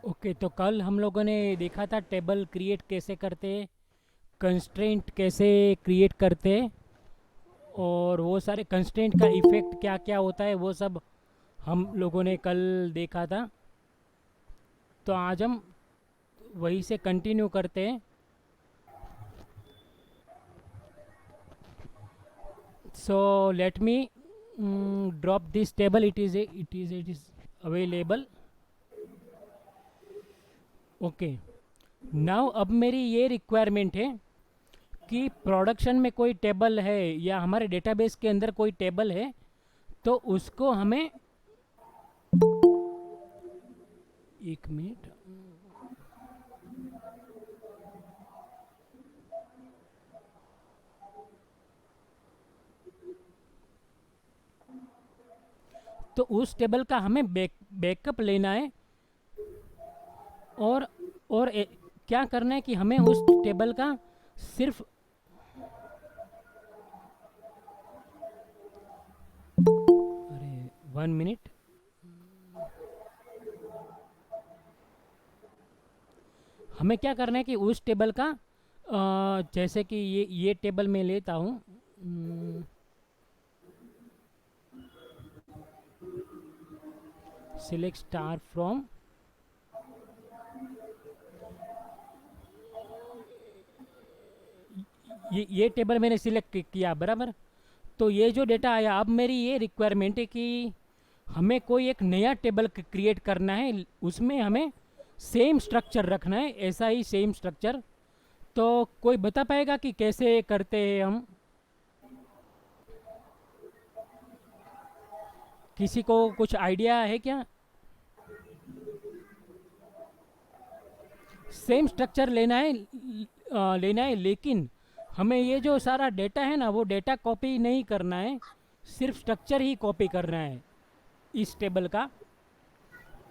Okay, तो कल हम लोगों ने देखा था टेबल क्रिएट कैसे करते हैं, कंस्ट्रेंट कैसे क्रिएट करते हैं, और वो सारे कंस्ट्रेंट का इफ़ेक्ट क्या क्या होता है वो सब हम लोगों ने कल देखा था। तो आज हम वही से कंटिन्यू करते हैं। So let me drop this table, it is available. Okay, now अब मेरी ये रिक्वायरमेंट है कि प्रोडक्शन में कोई टेबल है या हमारे डेटाबेस के अंदर कोई टेबल है, तो उसको हमें, एक मिनट, तो उस टेबल का हमें बैकअप लेना है। और क्या करना है कि हमें उस टेबल का सिर्फ, अरे 1 मिनट, हमें क्या करना है कि उस टेबल का जैसे कि ये टेबल मैं लेता हूँ। सिलेक्ट स्टार फ्रॉम, ये टेबल मैंने सिलेक्ट किया, बराबर। तो ये जो डेटा आया, अब मेरी ये रिक्वायरमेंट है कि हमें कोई एक नया टेबल क्रिएट करना है, उसमें हमें सेम स्ट्रक्चर रखना है, ऐसा ही सेम स्ट्रक्चर। तो कोई बता पाएगा कि कैसे करते हैं हम? किसी को कुछ आइडिया है क्या? सेम स्ट्रक्चर लेना है, लेकिन हमें ये जो सारा डेटा है ना, वो डेटा कॉपी नहीं करना है, सिर्फ स्ट्रक्चर ही कॉपी करना है इस टेबल का।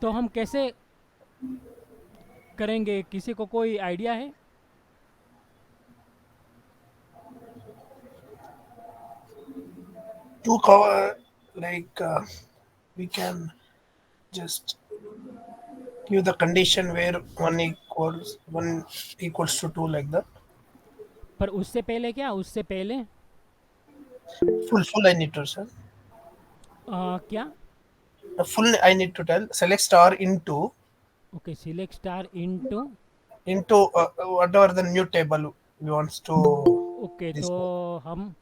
तो हम कैसे करेंगे, किसी को कोई आइडिया है? To cover, like we can just give the condition where one equals to two, like that. पर उससे पहले क्या, उससे पहले Full I need to sir. क्या? Full I need to tell. Select star okay, select star into. into whatever the new table we wants to okay, तो display हम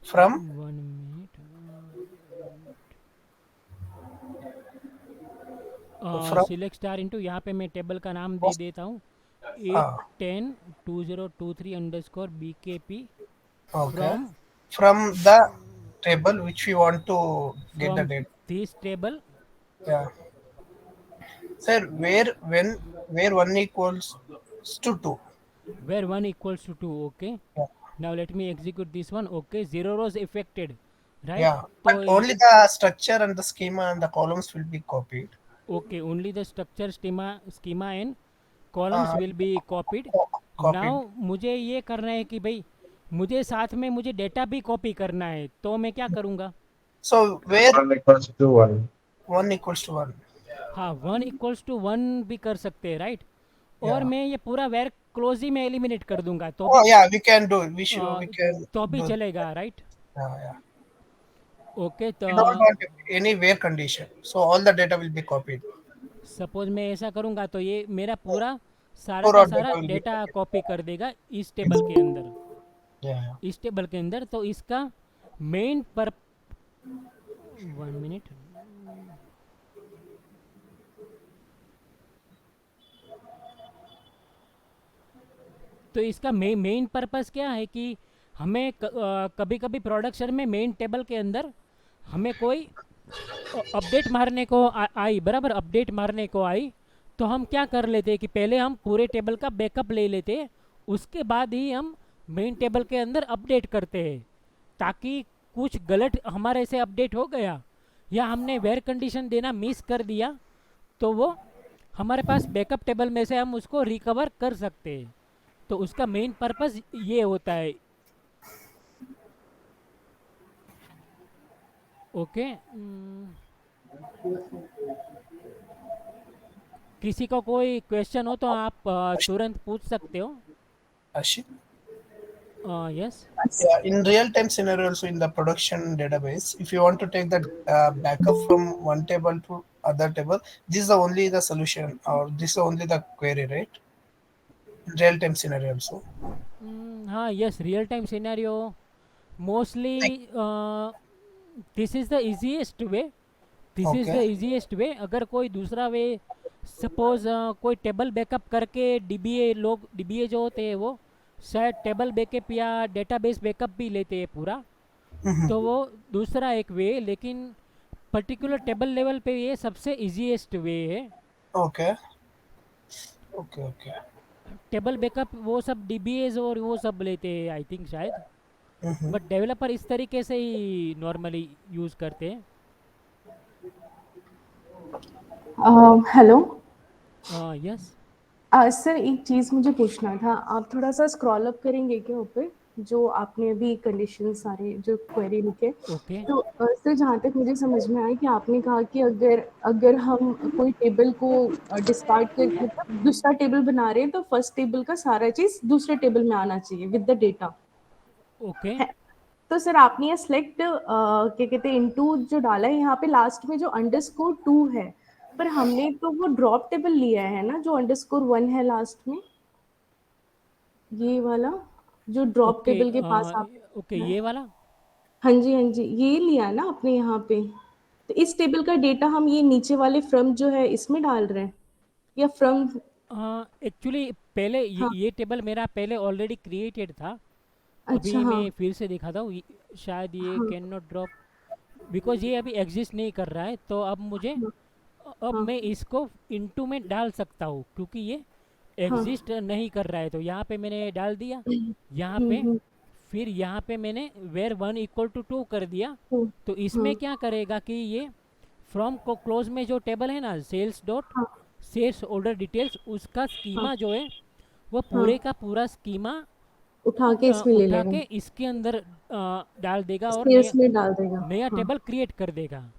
from 1 minute, from select star into, यहाँ पे मैं table का नाम दे post. देता हूँ, Uh, 8102023 BKP okay. From From the table which we want to get the from data. This table Yeah. Sir, where one equals to two. Where 1 = 2। Okay, Yeah. Now let me execute this one. Okay, zero rows affected, right? Yeah. तो But only the structure and the schema and the columns will be copied. Okay, only the structure, schema and columns Uh, will be copied. copied. Now मुझे ये करना है कि भाई, मुझे साथ में मुझे डेटा भी कॉपी करना है, तो मैं क्या करूँगा? So where One equals to one. one equals to one. हाँ, 1 = 1 भी कर सकते हैं, राइट? और Yeah. मैं ये पूरा वेर क्लोज ही मैं एलिमिनेट कर दूंगा, Oh yeah, we can do it. We can तो भी do. चलेगा, राइट? Yeah. ओके, तो We don't want any where condition. So all the data will be copied. Suppose मैं ऐसा करूँगा, तो ये मेरा पूरा सारा का Pure data सारा will be data copied. Copy कर देगा इस टेबल Yes. के अंदर। Yeah. इस टेबल के अंदर, तो इसका मेन पर 1 मिनट, तो इसका मेन पर्पस क्या है कि हमें कभी कभी प्रोडक्शन में मेन टेबल के अंदर हमें कोई अपडेट मारने को आई, बराबर, अपडेट मारने को आई। तो हम क्या कर लेते कि पहले हम पूरे टेबल का बैकअप ले लेते, उसके बाद ही हम मेन टेबल के अंदर अपडेट करते हैं, ताकि कुछ गलत हमारे से अपडेट हो गया या हमने वेयर कंडीशन देना मिस कर दिया, तो वो हमारे पास बैकअप टेबल में से हम उसको रिकवर कर सकते हैं। तो उसका मेन पर्पस ये होता है। ओके, किसी को कोई क्वेश्चन हो तो आप तुरंत पूछ सकते हो। Ashit? Yes. Yeah, in real-time scenario, also in the production database, if you want to take the backup from one table to other table, this is the only the solution, or this is only the query, right? In real-time scenario also. हाँ, yes, real time scenario Like, mostly this is the easiest way. This is the okay. Easiest way. अगर कोई दूसरा वे, suppose कोई table backup करके, dBA लोग, dBA जो होते हैं वो शायद टेबल बैकअप या डेटाबेस बैकअप भी लेते हैं पूरा, Mhm. तो वो दूसरा एक वे। लेकिन पर्टिकुलर टेबल लेवल पे ये सबसे इजीएस्ट वे है। Okay. Okay. Okay. Table backup वो सब डीबीएज और वो सब लेते हैं आई थिंक शायद, Mhm. बट डेवलपर इस तरीके से ही नॉर्मली यूज़ करते हैं। हेलो। यस। सर एक चीज़ मुझे पूछना था, आप थोड़ा सा स्क्रॉल अप करेंगे क्या ऊपर, जो आपने अभी कंडीशन सारे जो क्वेरी लिखे। ओके। तो सर जहाँ तक मुझे समझ में आया कि आपने कहा कि अगर अगर हम कोई टेबल को डिस्कार्ड कर, मतलब दूसरा टेबल बना रहे हैं, तो फर्स्ट टेबल का सारा चीज़ दूसरे टेबल में आना चाहिए विद द डेटा। ओके। तो सर आपने ये सिलेक्ट क्या कहते हैं इनटू जो डाला है यहाँ पे लास्ट में जो अंडरस्कोर 2 है, पर हमने तो वो ड्रॉप टेबल लिया है ना जो अंडरस्कोर 1 है लास्ट में, ये वाला जो ड्रॉप ओके। टेबल के पास आप ओके, है। ये वाला। हाँ जी हाँ जी, ये लिया है ना आपने यहाँ पे। तो इस टेबल का डेटा हम ये नीचे वाले फ्रॉम जो है इसमें डाल रहे हैं, या फ्रॉम। एक्चुअली पहले हाँ। ये टेबल मेरा पहले ऑलरेडी क्रिएटेड था। अच्छा। अभी हाँ मैं फिर से दिखाता हूँ, शायद ये हाँ कैन नॉट ड्रॉप, बिकॉज ये अभी एग्जिस्ट नहीं कर रहा है। तो अब मुझे, हाँ अब हाँ मैं इसको इनटू में डाल सकता हूँ क्योंकि ये हाँ। एग्जिस्ट नहीं कर रहा है। तो यहाँ पे मैंने डाल दिया, यहाँ पे। हम्म। फिर यहाँ पे मैंने वेर 1 = 2 कर दिया। हम्म, तो हाँ इसमें क्या करेगा कि ये फ्रॉम को क्लोज में जो टेबल है ना, सेल्स डॉट हाँ सेल्स ऑर्डर डिटेल्स, उसका हाँ स्कीमा जो है वो हाँ, पूरे का पूरा स्कीमा उठा के इसमें ले उठा लेगा, के इसके अंदर डाल देगा और सेल्स नया में डाल देगा। नया हाँ टेबल क्रिएट कर देगा।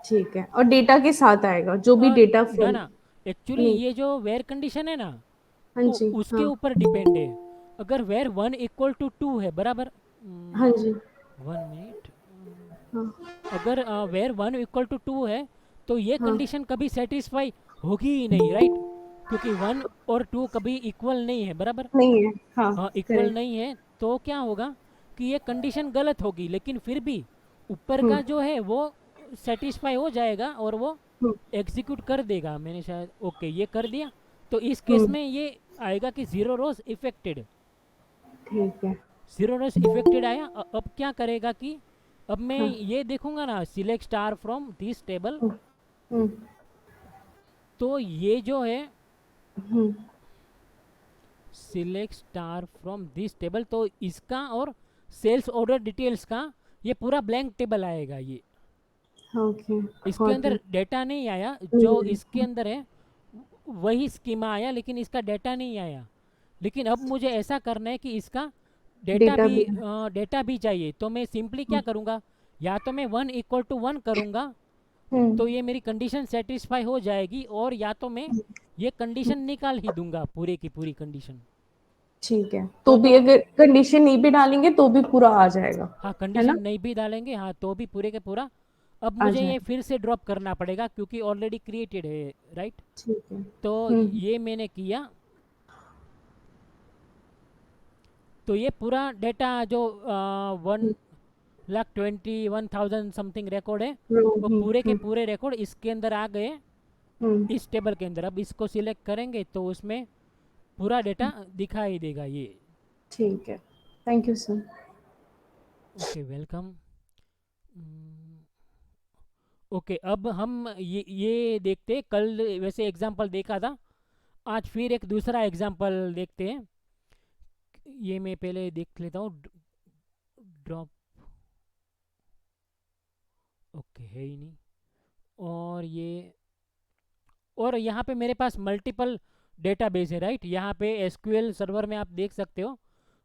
ठीक है, और डेटा के साथ आएगा जो भी डेटा ना फ्रॉम। ना, एक्चुअली नहीं। ये जो वेयर कंडीशन है ना, हाँ वो जी। उसके हाँ ऊपर डिपेंड है। अगर वेयर 1 = 2 है, बराबर। हाँ जी। 1 मिनट। हाँ अगर वेयर 1 = 2 है तो ये हाँ। कंडीशन कभी सेटिस्फाई होगी ही नहीं, राइट? क्योंकि 1 और 2 कभी इक्वल नहीं है, बराबर। नहीं है। हाँ हाँ, इक्वल करेक्ट। नहीं है। तो क्या होगा कि ये कंडीशन गलत होगी, लेकिन फिर भी ऊपर हम्म का जो है वो सेटिस्फाई हो जाएगा और वो हम्म एग्जीक्यूट कर देगा। मैंने शायद ओके ये कर दिया। तो इस केस हम्म, में ये आएगा कि 0 रोज इफेक्टेड। ठीक है। 0 रोज इफेक्टेड आया। अब क्या करेगा कि अब मैं हाँ। ये देखूंगा ना, select star from this table. Hmm hmm तो ये जो है hmm, select star from this table, तो इसका और सेल्स ऑर्डर डिटेल्स का ये पूरा ब्लैंक टेबल आएगा। ये ओके। इसके गॉट अंदर इट। डेटा नहीं आया, जो इसके अंदर है वही स्कीमा आया, लेकिन इसका डेटा नहीं आया। लेकिन अब मुझे ऐसा करना है कि इसका डेटा भी। डेटा भी चाहिए। तो मैं सिंपली क्या करूँगा, या तो मैं 1 = 1 करूँगा, हम्म, तो ये मेरी कंडीशन सेटिस्फाई हो जाएगी, और या तो मैं ये कंडीशन निकाल ही दूंगा, पूरे की पूरी कंडीशन। ठीक है, तो तो भी अगर कंडीशन नहीं भी डालेंगे तो भी पूरा आ जाएगा, हाँ, है कंडीशन ना। नहीं भी डालेंगे, हाँ, तो भी पूरे के पूरा। अब आ मुझे ये जाएगा। फिर से ड्रॉप करना पड़ेगा क्योंकि ऑलरेडी क्रिएटेड है, राइट? ठीक है। तो हम्म ये मैंने किया। तो ये पूरा डेटा जो 1,21,000 समथिंग रिकॉर्ड है, वो पूरे के हम्म पूरे रिकॉर्ड इसके अंदर आ गए, हम्म, इस टेबल के अंदर। अब इसको सिलेक्ट करेंगे तो उसमें पूरा डेटा दिखाई देगा ये। ठीक है। Thank you sir. Okay, welcome. Okay, अब हम ये देखते हैं। कल वैसे एग्जांपल देखा था, आज फिर एक दूसरा एग्जांपल देखते हैं। ये मैं पहले देख लेता हूँ। ड्रॉप। ओके, है ही नहीं। और ये, और यहाँ पे मेरे पास मल्टीपल डेटाबेस है, राइट? यहाँ पे एसक्यूएल सर्वर में आप देख सकते हो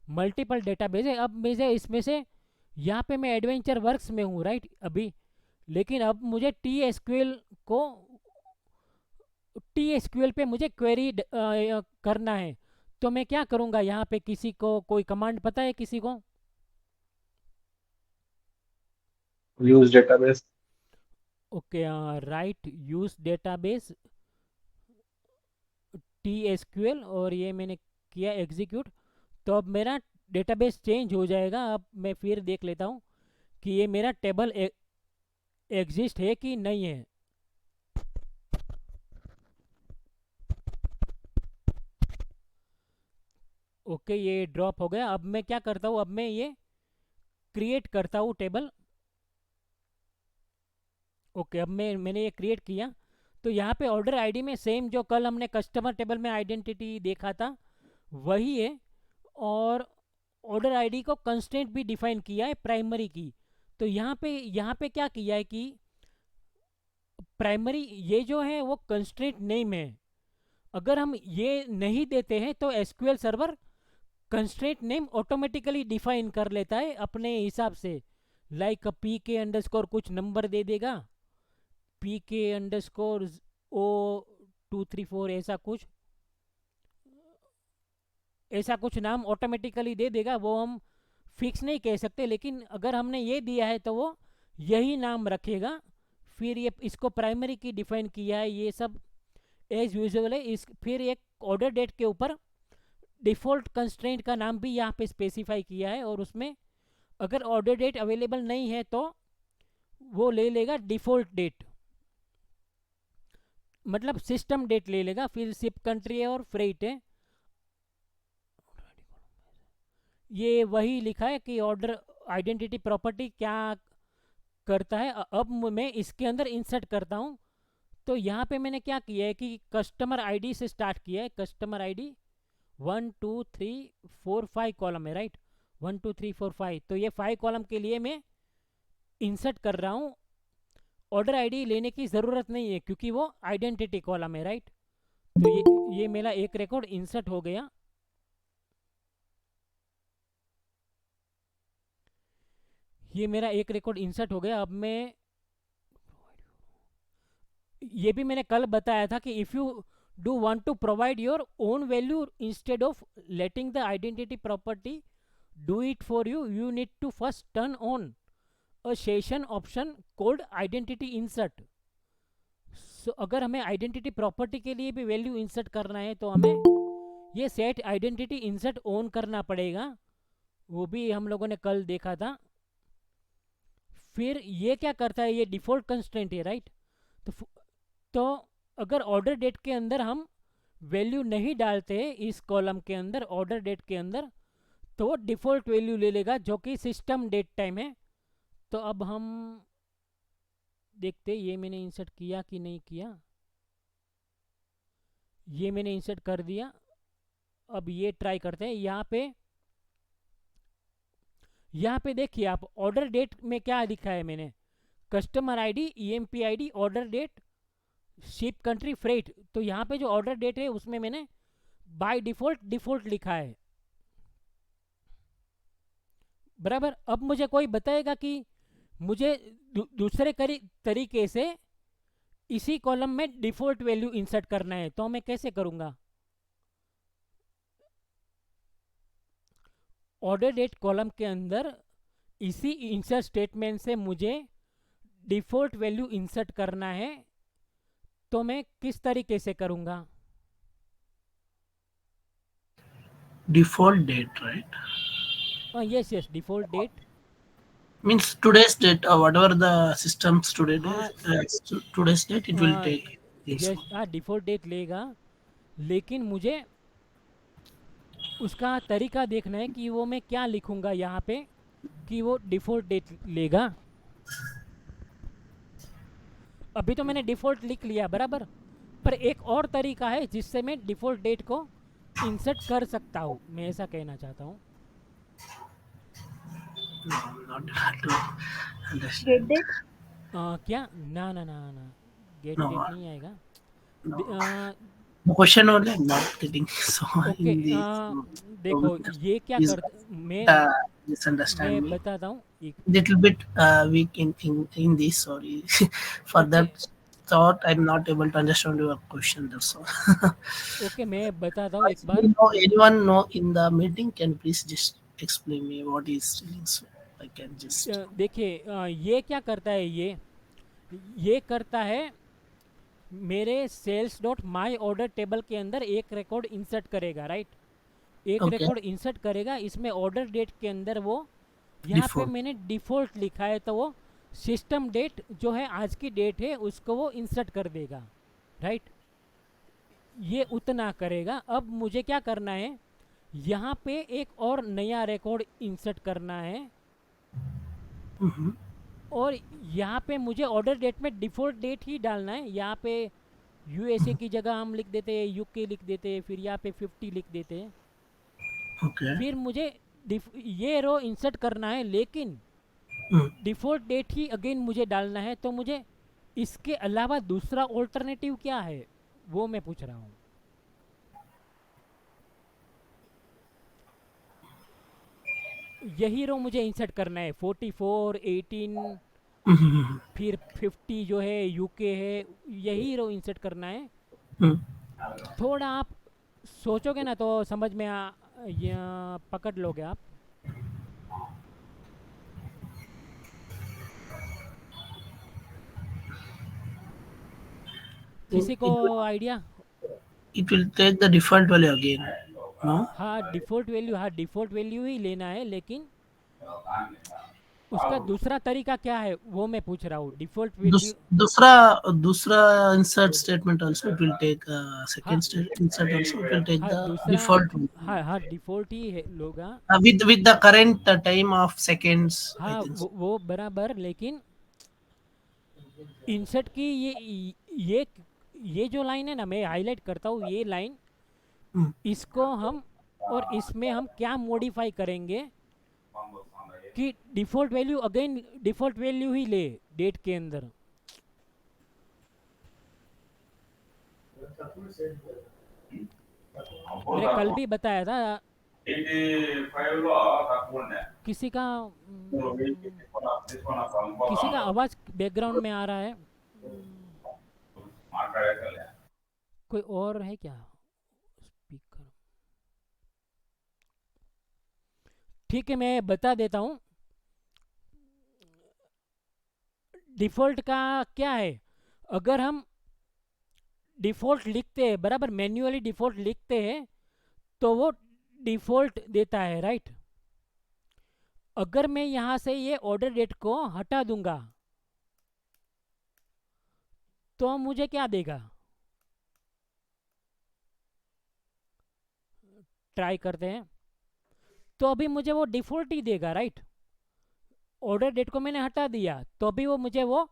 मल्टीपल डेटाबेस है। अब मुझे इसमें से, यहाँ पे मैं एडवेंचर वर्क्स में हूँ, राइट, अभी। लेकिन अब मुझे टी एस क्यू एल को टी एसक्यूएल पे मुझे क्वेरी करना है, तो मैं क्या करूँगा यहाँ पे? किसी को कोई कमांड पता है किसी को? use database. Okay, right use database T SQL, और ये मैंने किया एग्जीक्यूट। तो अब मेरा डेटाबेस चेंज हो जाएगा। अब मैं फिर देख लेता हूँ कि ये मेरा टेबल एग्जिस्ट है कि नहीं है। ओके, ये ड्रॉप हो गया। अब मैं क्या करता हूँ, अब मैं ये क्रिएट करता हूँ टेबल। ओके, अब मैंने ये क्रिएट किया। तो यहाँ पे ऑर्डर आईडी में सेम जो कल हमने कस्टमर टेबल में आइडेंटिटी देखा था वही है, और ऑर्डर आईडी को कंस्ट्रेंट भी डिफाइन किया है प्राइमरी की। तो यहाँ पे क्या किया है कि प्राइमरी ये जो है वो कंस्ट्रेंट नेम है। अगर हम ये नहीं देते हैं तो SQL server constraint name automatically define कर लेता है अपने हिसाब से। लाइक पी के अंडरस्कोर कुछ नंबर दे देगा, पी के अंडरस्कोर O234 ऐसा कुछ नाम ऑटोमेटिकली दे देगा। वो हम फिक्स नहीं कह सकते, लेकिन अगर हमने ये दिया है तो वो यही नाम रखेगा। फिर ये इसको प्राइमरी की डिफाइन किया है, ये सब एज यूजुअल है। फिर एक ऑर्डर डेट के ऊपर डिफ़ॉल्ट कंस्ट्रेंट का नाम भी यहाँ पे स्पेसिफाई किया है, और उसमें अगर ऑर्डर डेट अवेलेबल नहीं है तो वो ले लेगा डिफ़ॉल्ट डेट, मतलब सिस्टम डेट ले लेगा। फिर शिप कंट्री है और फ्रेट है। ये वही लिखा है कि ऑर्डर आइडेंटिटी प्रॉपर्टी क्या करता है। अब मैं इसके अंदर इंसर्ट करता हूँ। तो यहाँ पे मैंने क्या किया है कि कस्टमर आईडी से स्टार्ट किया है। कस्टमर आईडी 1 2 3 4 5 कॉलम है, राइट। 1 2 3 4 5, तो ये 5 कॉलम के लिए मैं इंसर्ट कर रहा हूँ। ऑर्डर आईडी लेने की ज़रूरत नहीं है क्योंकि वो आइडेंटिटी कॉलम है, राइट। तो ये मेरा एक रिकॉर्ड इंसर्ट हो गया। ये मेरा एक रिकॉर्ड इंसर्ट हो गया। अब मैं ये भी मैंने कल बताया था कि if you do want to provide your own value instead of letting the identity property do it for you, you need to first turn on a session option called identity insert. So अगर हमें identity property के लिए भी value insert करना है तो हमें ये सेट आइडेंटिटी इंसर्ट ऑन करना पड़ेगा। वो भी हम लोगों ने कल देखा था। फिर ये क्या करता है, ये डिफ़ॉल्ट कंस्ट्रेंट है, राइट। तो अगर ऑर्डर डेट के अंदर हम वैल्यू नहीं डालते इस कॉलम के अंदर, ऑर्डर डेट के अंदर, तो वो डिफ़ॉल्ट वैल्यू ले लेगा जो कि सिस्टम डेट टाइम है। तो अब हम देखते ये मैंने इंसर्ट किया कि नहीं किया। ये मैंने इंसर्ट कर दिया। अब ये ट्राई करते हैं। यहाँ पे देखिए आप, ऑर्डर डेट में क्या लिखा है मैंने, customer ID, E M P ID, order date, ship country, freight. तो यहाँ पे जो ऑर्डर डेट है उसमें मैंने बाय डिफ़ॉल्ट लिखा है, बराबर। अब मुझे कोई बताएगा कि मुझे दूसरे तरीके से इसी कॉलम में डिफ़ॉल्ट वैल्यू इंसर्ट करना है, तो मैं कैसे करूँगा? ऑर्डर डेट कॉलम के अंदर इसी इंसर्ट स्टेटमेंट से मुझे डिफ़ॉल्ट वैल्यू इंसर्ट करना है, तो मैं किस तरीके से करूँगा? Default date, right? Yes default date Means today's date, whatever the system's हाँ today's date, it will हाँ take this यस one. हाँ डिफ़ॉल्ट डेट लेगा, लेकिन मुझे उसका तरीका देखना है कि वो मैं क्या लिखूँगा यहाँ पे कि वो डिफ़ॉल्ट डेट लेगा। अभी तो मैंने डिफ़ॉल्ट लिख लिया, बराबर, पर एक और तरीका है जिससे मैं डिफ़ॉल्ट डेट को इंसर्ट कर सकता हूँ, मैं ऐसा कहना चाहता हूँ। No, not hard to understand. Get that? क्या? ना ना ना ना, गेट No, डेट नहीं आएगा। no. The question only I'm not getting. So okay, in this, देखो ये क्या is करते, मैं misunderstand me. बताता हूँ एक। Little bit weak in this. Sorry for Okay. that. thought I'm not able to understand your question. That's all. Okay, मैं बताता हूँ एक If bar. you know anyone know in the meeting, can you please just explain me what is stealing? So I can just. देखिए, ये क्या करता है, ये करता है, मेरे sales dot my order table के अंदर एक रिकॉर्ड इंसर्ट करेगा, राइट. एक Okay. रिकॉर्ड इंसर्ट करेगा, इसमें ऑर्डर डेट के अंदर वो यहाँ पे Default. मैंने डिफ़ॉल्ट लिखा है, तो वो सिस्टम डेट जो है आज की डेट है उसको वो इंसर्ट कर देगा, राइट. ये उतना करेगा. अब मुझे क्या करना है, यहाँ पे एक और नया रिकॉर्ड इंसर्ट करना है, Mm-hmm. और यहाँ पे मुझे ऑर्डर डेट में डिफ़ॉल्ट डेट ही डालना है. यहाँ पे यूएसए की जगह हम लिख देते हैं यूके लिख देते हैं, फिर यहाँ पे 50 लिख देते हैं. Okay. फिर मुझे ये रो इंसर्ट करना है, लेकिन Mm. डिफ़ॉल्ट डेट ही अगेन मुझे डालना है. तो मुझे इसके अलावा दूसरा ऑल्टरनेटिव क्या है, वो मैं पूछ रहा हूँ. यही रो मुझे इंसर्ट करना है, 44, 18, Mm-hmm. फिर 50 जो है यूके है, यही रो इंसर्ट करना है. Mm. थोड़ा आप सोचोगे ना तो समझ में ये पकड़ लोगे आप. किसी को It will, idea? it will take the default value again. No. हाँ, डिफ़ॉल्ट वैल्यू ही लेना है, लेकिन उसका दूसरा तरीका क्या है वो मैं पूछ रहा हूँ. Default value. दूसरा insert statement also it will take हाँ second insert also it will take हाँ, the दूसरा. default हाँ हाँ, डिफ़ॉल्ट ही है लोगा. with the current time of seconds. I हाँ, think so. वो बराबर, लेकिन इंसर्ट की ये जो लाइन है ना, मैं हाईलाइट करता हूँ ये लाइन. Hmm. इसको हम, और इसमें हम क्या मॉडिफाई करेंगे कि default value again default value ही ले डेट के अंदर. मैंने कल भी बताया था. किसी का किसी का आवाज़ बैकग्राउंड में आ रहा है. कोई और है क्या स्पीकर? ठीक है, मैं बता देता हूँ. डिफ़ॉल्ट का क्या है, अगर हम डिफ़ॉल्ट लिखते हैं, बराबर मैन्युअली डिफ़ॉल्ट लिखते हैं, तो वो डिफ़ॉल्ट देता है, राइट. अगर मैं यहाँ से ये ऑर्डर डेट को हटा दूंगा तो मुझे क्या देगा, ट्राई करते हैं. तो अभी मुझे वो डिफ़ॉल्ट ही देगा, राइट. ऑर्डर डेट को मैंने हटा दिया तो अभी वो मुझे वो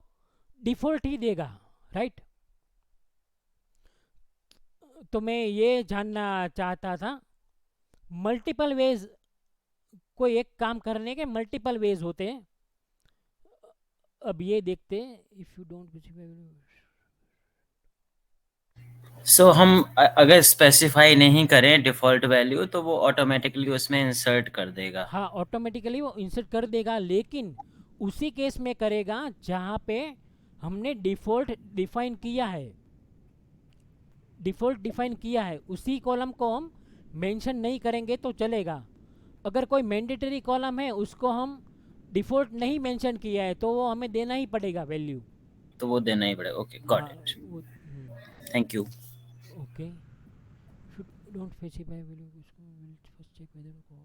डिफ़ॉल्ट ही देगा, राइट. तो मैं ये जानना चाहता था, मल्टीपल वेज, कोई एक काम करने के मल्टीपल वेज होते हैं. अब ये देखते हैं. इफ़ यू डोंट सो हम अगर स्पेसिफाई नहीं करें डिफॉल्ट वैल्यू तो वो ऑटोमेटिकली उसमें इंसर्ट कर देगा. हाँ, ऑटोमेटिकली वो इंसर्ट कर देगा, लेकिन उसी केस में करेगा जहाँ पे हमने डिफ़ॉल्ट डिफाइन किया है. डिफ़ॉल्ट डिफाइन किया है उसी कॉलम को हम मेंशन नहीं करेंगे तो चलेगा. अगर कोई मैंडेटरी कॉलम है उसको हम डिफ़ॉल्ट नहीं मेंशन किया है तो वो हमें देना ही पड़ेगा वैल्यू. तो वो देना ही पड़ेगा. Okay, got it. Thank you. Okay. Don't specify value, उसको will first check whether column.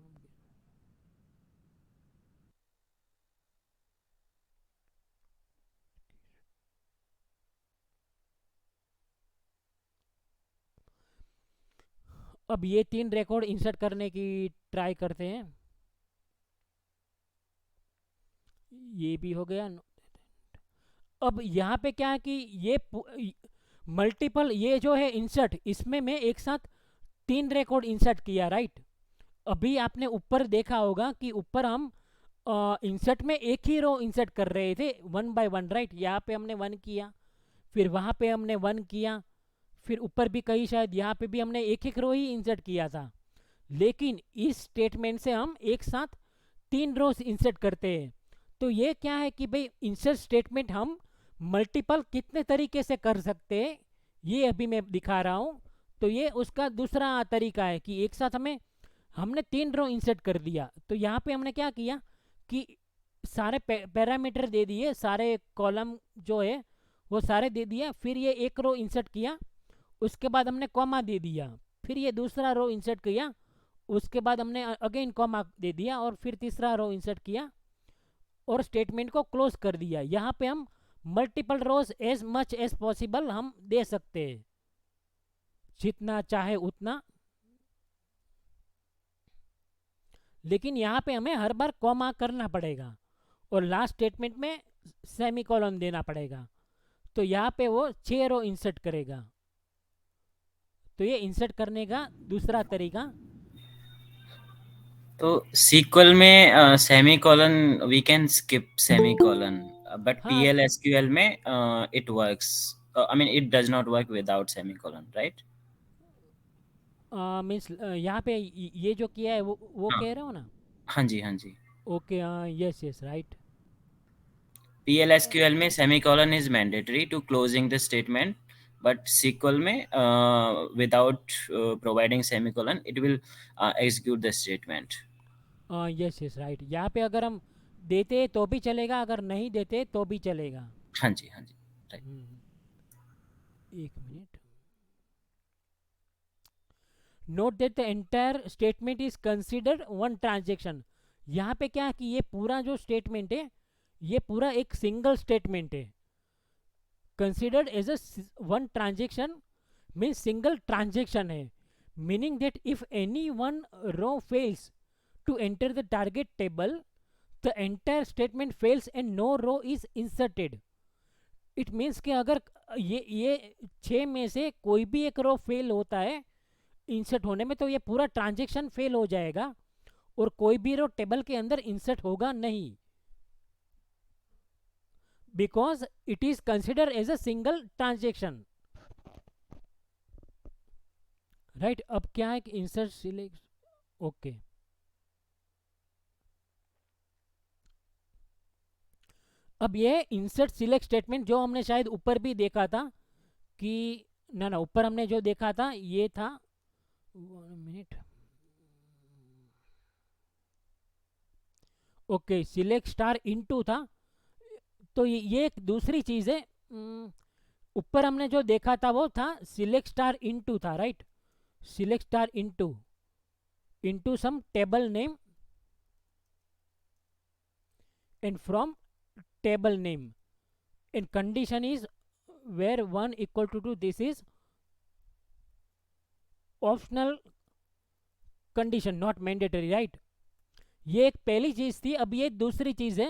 अब ये 3 रिकॉर्ड इंसर्ट करने की ट्राई करते हैं. ये भी हो गया. अब यहाँ पे क्या है कि ये मल्टीपल, ये जो है इंसर्ट, इसमें मैं एक साथ 3 रिकॉर्ड इंसर्ट किया, राइट. अभी आपने ऊपर देखा होगा कि ऊपर हम इंसर्ट में एक ही रो इंसर्ट कर रहे थे 1 बाय 1, राइट. यहाँ पे हमने 1 किया, फिर वहाँ पे हमने 1 किया, फिर ऊपर भी कहीं शायद यहाँ पे भी हमने एक एक रो ही इंसर्ट किया था. लेकिन इस स्टेटमेंट से हम एक साथ 3 रोज इंसर्ट करते हैं. तो ये क्या है कि भाई इंसर्ट स्टेटमेंट हम मल्टीपल कितने तरीके से कर सकते हैं ये अभी मैं दिखा रहा हूँ। तो ये उसका दूसरा तरीका है कि एक साथ हमने 3 रो इंसर्ट कर दिया। तो यहाँ पे हमने क्या किया कि सारे पैरामीटर दे दिए, सारे कॉलम जो है वो सारे दे दिया, फिर ये एक रो इंसर्ट किया, उसके बाद हमने कॉमा दे दिया, फिर ये दूसरा रो इंसर्ट किया, उसके बाद हमने अगेन कॉमा दे दिया, और फिर तीसरा रो इंसर्ट किया और स्टेटमेंट को क्लोज कर दिया। यहाँ पे हम मल्टीपल रोज एज मच एज पॉसिबल हम दे सकते हैं, जितना चाहे उतना। लेकिन यहाँ पे हमें हर बार कॉमा करना पड़ेगा और लास्ट स्टेटमेंट में सेमीकोलन देना पड़ेगा। तो यहाँ पे वो 6 रो इंसर्ट करेगा। तो ये इंसर्ट करने का दूसरा तरीका। तो SQL में semicolon we can skip semicolon, but हाँ, PL/SQL में it works, I mean it does not work without semicolon, right? Means यहाँ पे ये जो किया है वो हाँ कह रहे हो ना? हाँ जी, हाँ जी। Okay, yes yes right. PL/SQL में semicolon is mandatory to closing the statement, but SQL में without providing semicolon it will execute the statement. Yes yes right. यहाँ पे अगर हम देते तो भी चलेगा, अगर नहीं देते तो भी चलेगा। हाँ जी, हाँ जी, राइट। एक minute. Note that the entire statement is considered one transaction. यहाँ पे क्या है कि ये पूरा जो स्टेटमेंट है ये पूरा एक सिंगल स्टेटमेंट है। Considered as a one transaction means single transaction है, meaning that if any one row fails to enter the target table, the entire statement fails and no row is inserted. It means कि अगर ये 6 में से कोई भी एक रो fail होता है इंसर्ट होने में, तो ये पूरा ट्रांजेक्शन फेल हो जाएगा और कोई भी रो टेबल के अंदर इंसर्ट होगा नहीं, because it is consider as a single transaction, right. अब क्या है कि इंसर्ट सिलेक्ट, ओके। अब ये इंसर्ट सिलेक्ट स्टेटमेंट जो हमने शायद ऊपर भी देखा था कि ना ऊपर हमने जो देखा था ये था, 1 minute, okay, select star into था। तो ये एक दूसरी चीज है। ऊपर हमने जो देखा था वो था सिलेक्ट स्टार इनटू था, राइट। Select star into some table name and from table name, and condition is where 1 equal to 2, this is optional condition not mandatory, right। ये एक पहली चीज थी। अब ये दूसरी चीज है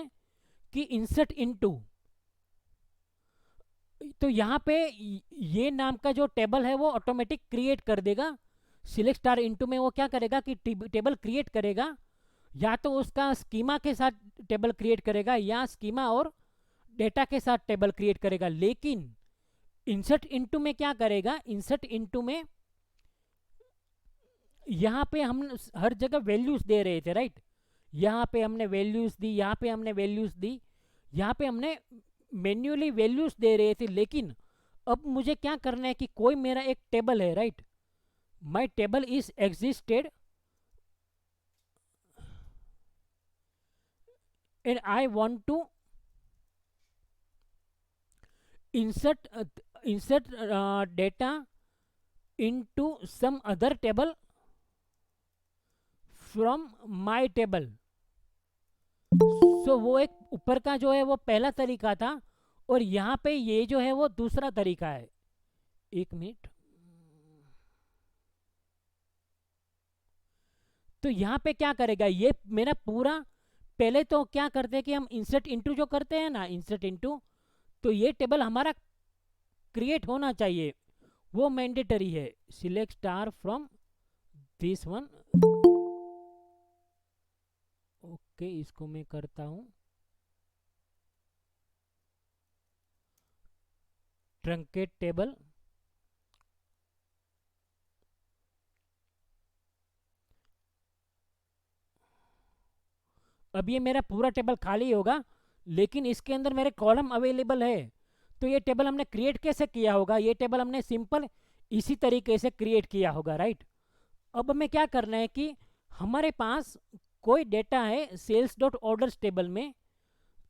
कि insert into। तो यहाँ पे ये नाम का जो टेबल है वो ऑटोमेटिक क्रिएट कर देगा। सिलेक्ट स्टार इनटू में वो क्या करेगा कि टेबल क्रिएट करेगा, या तो उसका स्कीमा के साथ टेबल क्रिएट करेगा या स्कीमा और डेटा के साथ टेबल क्रिएट करेगा। लेकिन इंसर्ट इनटू में क्या करेगा, इंसर्ट इनटू में यहाँ पे हम हर जगह वैल्यूज दे रहे थे, राइट। यहाँ पे हमने वैल्यूज दी, यहाँ पे हमने वैल्यूज दी, यहाँ पे हमने मैन्युअली वैल्यूज दे रहे थे। लेकिन अब मुझे क्या करना है कि कोई मेरा एक टेबल है, right, my table is existed and I want to insert data into some other table from my table। so वो एक ऊपर का जो है वो पहला तरीका था और यहाँ पे ये जो है वो दूसरा तरीका है। एक मिनट। तो यहाँ पे क्या करेगा, ये मेरा पूरा, पहले तो क्या करते हैं कि हम इंसर्ट इनटू जो करते हैं ना, इंसर्ट इनटू, तो ये टेबल हमारा क्रिएट होना चाहिए, वो मैंडेटरी है। Select star from this one, okay, इसको मैं करता हूं ट्रंकेट टेबल। अब ये मेरा पूरा टेबल खाली होगा, लेकिन इसके अंदर मेरे कॉलम अवेलेबल है। तो ये टेबल हमने क्रिएट कैसे किया होगा, ये टेबल हमने सिंपल इसी तरीके से क्रिएट किया होगा, राइट। अब हमें क्या करना है कि हमारे पास कोई डेटा है सेल्स डॉट ऑर्डर्स टेबल में,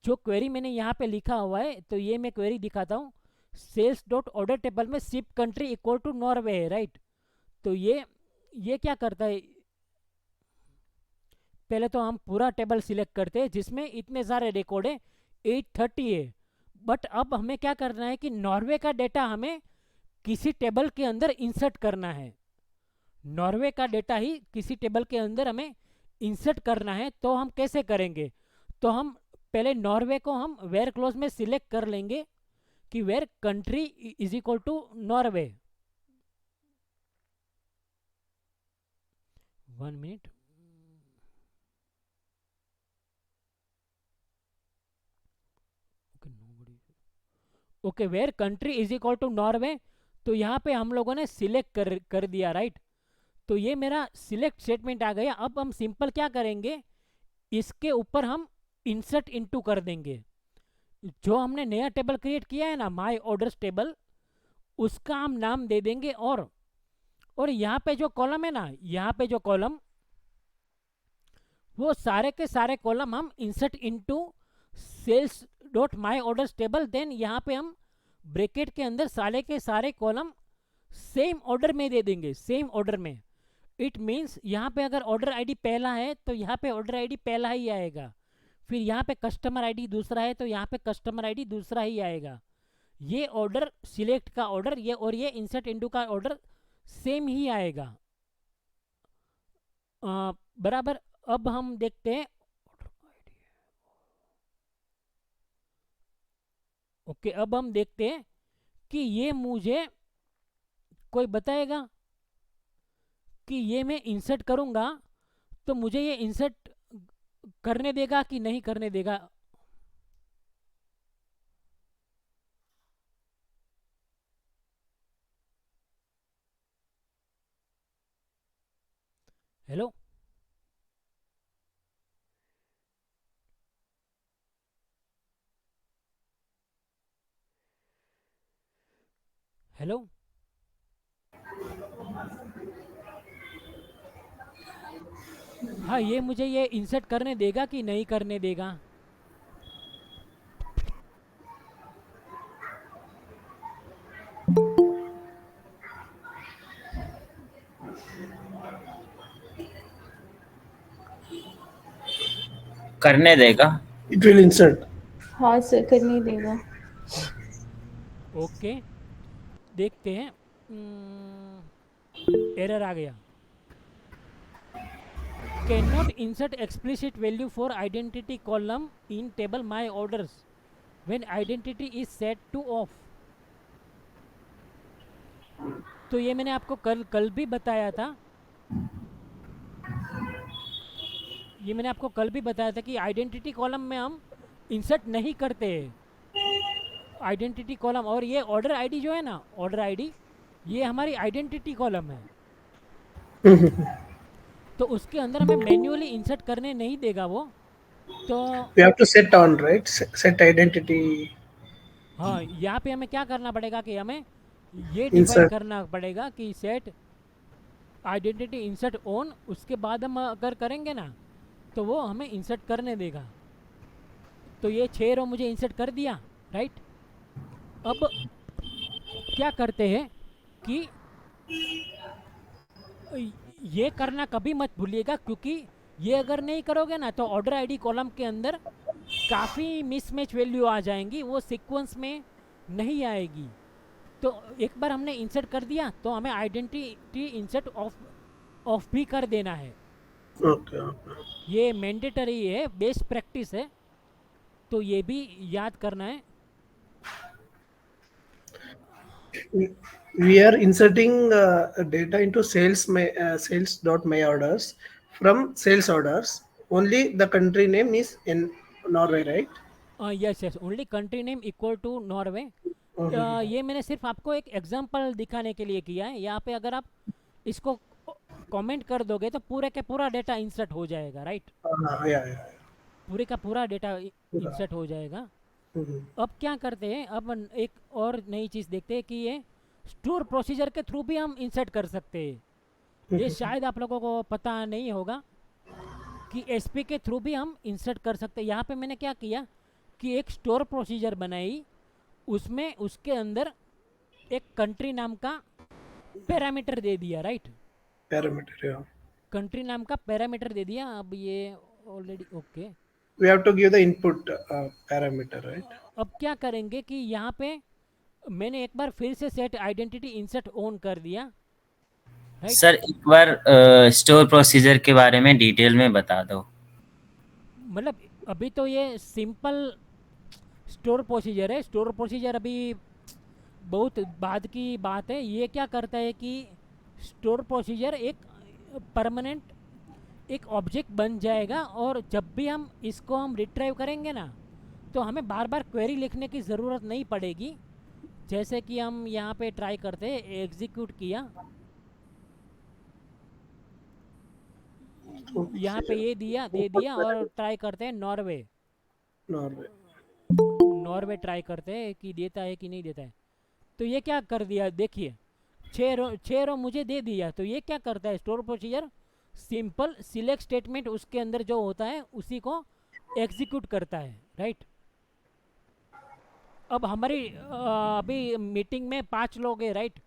जो क्वेरी मैंने यहाँ पे लिखा हुआ है, तो ये मैं क्वेरी दिखाता हूँ। सेल्स डॉट ऑर्डर टेबल में ship country equal to Norway है, राइट। तो ये क्या करता है, पहले तो हम पूरा टेबल सिलेक्ट करते हैं जिसमें इतने सारे रिकॉर्ड है, 830 है। बट अब हमें क्या करना है कि नॉर्वे का डेटा हमें किसी टेबल के अंदर इंसर्ट करना है, नॉर्वे का डेटा ही किसी टेबल के अंदर हमें इंसर्ट करना है। तो हम कैसे करेंगे, तो हम पहले नॉर्वे को हम वेयर क्लोज में सिलेक्ट कर लेंगे कि where country is equal to Norway. 1 minute, okay, where country is equal to Norway. तो यहाँ पे हम लोगों ने सिलेक्ट कर दिया, राइट। तो ये मेरा सिलेक्ट स्टेटमेंट आ गया। अब हम सिंपल क्या करेंगे, इसके ऊपर हम इंसर्ट इनटू कर देंगे। जो हमने नया टेबल क्रिएट किया है ना, माय ऑर्डर्स टेबल, उसका हम नाम दे देंगे। और यहाँ पे जो कॉलम है ना, यहाँ पे जो कॉलम, वो सारे के सारे कॉलम हम insert into sales dot my orders table. Then यहाँ पे हम ब्रैकेट के अंदर सारे के सारे कॉलम सेम ऑर्डर में दे देंगे, सेम ऑर्डर में। इट मीन्स यहाँ पे अगर ऑर्डर आईडी पहला है तो यहाँ पे ऑर्डर आईडी पहला ही आएगा, फिर यहाँ पे कस्टमर आईडी दूसरा है तो यहाँ पे कस्टमर आईडी दूसरा ही आएगा। ये ऑर्डर सिलेक्ट का ऑर्डर, ये और ये इंसर्ट इनटू का ऑर्डर सेम ही आएगा, बराबर। अब हम देखते हैं, ओके, अब हम देखते हैं कि ये मुझे कोई बताएगा कि ये मैं इंसर्ट करूंगा तो मुझे ये इंसर्ट करने देगा कि नहीं करने देगा। हेलो, हेलो, हाँ, ये मुझे ये इंसर्ट करने देगा कि नहीं करने देगा। करने देगा। It will insert. हाँ सर, करने देगा। ओके, देखते हैं। एरर आ गया, can not insert explicit value for identity column in table my orders when identity is set two of. तो ये मैंने आपको कल भी बताया था, ये मैंने आपको कल भी बताया था कि आइडेंटिटी कॉलम में हम इंसर्ट नहीं करते आइडेंटिटी कॉलम। और ये ऑर्डर आईडी जो है ना, ऑर्डर आईडी, ये हमारी आइडेंटिटी कॉलम है, तो उसके अंदर हमें मैन्युअली इंसर्ट करने नहीं देगा वो। तो We have to set on, right? Set identity. हाँ, यहाँ पे हमें क्या करना पड़ेगा कि हमें ये डिफाइन Insert. करना पड़ेगा कि सेट आइडेंटिटी इंसर्ट ऑन। उसके बाद हम अगर करेंगे ना तो वो हमें इंसर्ट करने देगा। तो ये 6 रो मुझे इंसर्ट कर दिया, राइट। अब क्या करते हैं कि ये करना कभी मत भूलिएगा, क्योंकि ये अगर नहीं करोगे ना तो ऑर्डर आईडी कॉलम के अंदर काफ़ी मिसमैच वैल्यू आ जाएंगी, वो सीक्वेंस में नहीं आएगी। तो एक बार हमने इंसर्ट कर दिया तो हमें आइडेंटिटी इंसर्ट ऑफ भी कर देना है। Okay. ये मैंडेटरी है, बेस्ट प्रैक्टिस है, तो ये भी याद करना है। We are inserting data into sales dot my orders from sales orders. Only the country name is in Norway, right? Yes yes, only country name equal to Norway. ये मैंने सिर्फ आपको एक एग्जांपल दिखाने के लिए किया है। यहाँ पे अगर आप इसको कमेंट कर दोगे तो पूरे के पूरा डेटा इंसर्ट हो जाएगा, राइट। Yeah. पूरे का पूरा डेटा इंसर्ट हो जाएगा। Mhm. अब क्या करते हैं, अब एक और नई चीज़ देखते हैं कि ये स्टोर प्रोसीजर के थ्रू भी हम इंसर्ट कर सकते हैं। ये शायद आप लोगों को पता नहीं होगा कि एसपी के थ्रू भी हम इंसर्ट कर सकते हैं। यहाँ पे मैंने क्या किया कि एक स्टोर प्रोसीजर बनाई, उसमें उसके अंदर एक कंट्री नाम का पैरामीटर दे दिया, राइट। Parameter, yeah. कंट्री नाम का पैरामीटर दे दिया। अब ये already okay. We have to give the input parameter, right? अब क्या करेंगे कि यहाँ पे मैंने एक बार फिर से सेट आइडेंटिटी इंसर्ट ऑन कर दिया, राइट। सर एक बार स्टोर प्रोसीजर के बारे में डिटेल में बता दो। मतलब अभी तो ये सिंपल स्टोर प्रोसीजर है। स्टोर प्रोसीजर अभी बहुत बाद की बात है। ये क्या करता है कि स्टोर प्रोसीजर एक परमानेंट एक ऑब्जेक्ट बन जाएगा, और जब भी हम इसको हम रिट्राइव करेंगे ना, तो हमें बार बार क्वेरी लिखने की ज़रूरत नहीं पड़ेगी। जैसे कि हम यहाँ पे ट्राई करते हैं, एग्जीक्यूट किया, यहाँ पे ये दिया, दे दिया, और ट्राई करते हैं नॉर्वे। Norway. नॉर्वे ट्राई करते हैं कि देता है कि नहीं देता है। तो ये क्या कर दिया, देखिए, 6 रो मुझे दे दिया। तो ये क्या करता है store procedure, simple select statement उसके अंदर जो होता है उसी को एग्जीक्यूट करता है, राइट। अब हमारी अभी मीटिंग में 5 लोग हैं, राइट।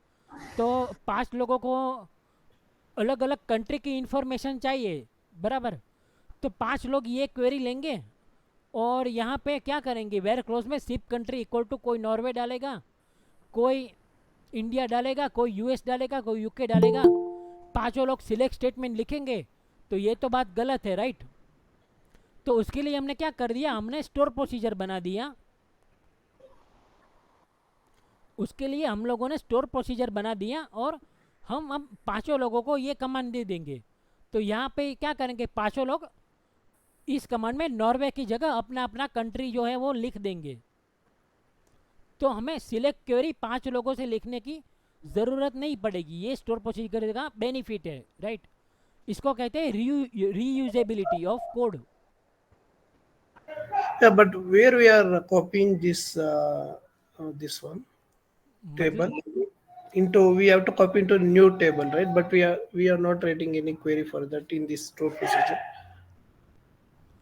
तो 5 लोगों को अलग अलग कंट्री की इंफॉर्मेशन चाहिए, बराबर। तो 5 लोग ये क्वेरी लेंगे और यहाँ पे क्या करेंगे, वेयर क्लोज में सिप कंट्री इक्वल टू कोई नॉर्वे डालेगा, कोई इंडिया डालेगा, कोई यूएस डालेगा, कोई यूके डालेगा। 5 लोग सिलेक्ट स्टेटमेंट लिखेंगे। तो ये तो बात गलत है, राइट। तो उसके लिए हमने क्या कर दिया, हमने स्टोर प्रोसीजर बना दिया। उसके लिए हम लोगों ने स्टोर प्रोसीजर बना दिया, और हम अब 5 लोगों को ये कमांड दे देंगे। तो यहाँ पे क्या करेंगे, 5 लोग इस कमांड में नॉर्वे की जगह अपना अपना कंट्री जो है वो लिख देंगे। तो हमें सिलेक्ट क्वेरी 5 लोगों से लिखने की ज़रूरत नहीं पड़ेगी। ये स्टोर प्रोसीजर का बेनिफिट है, राइट। इसको कहते हैं reusability of code. Yeah, but where we are copying this one table into, we have to copy into new table, right? But we are not writing any query for that in this store procedure.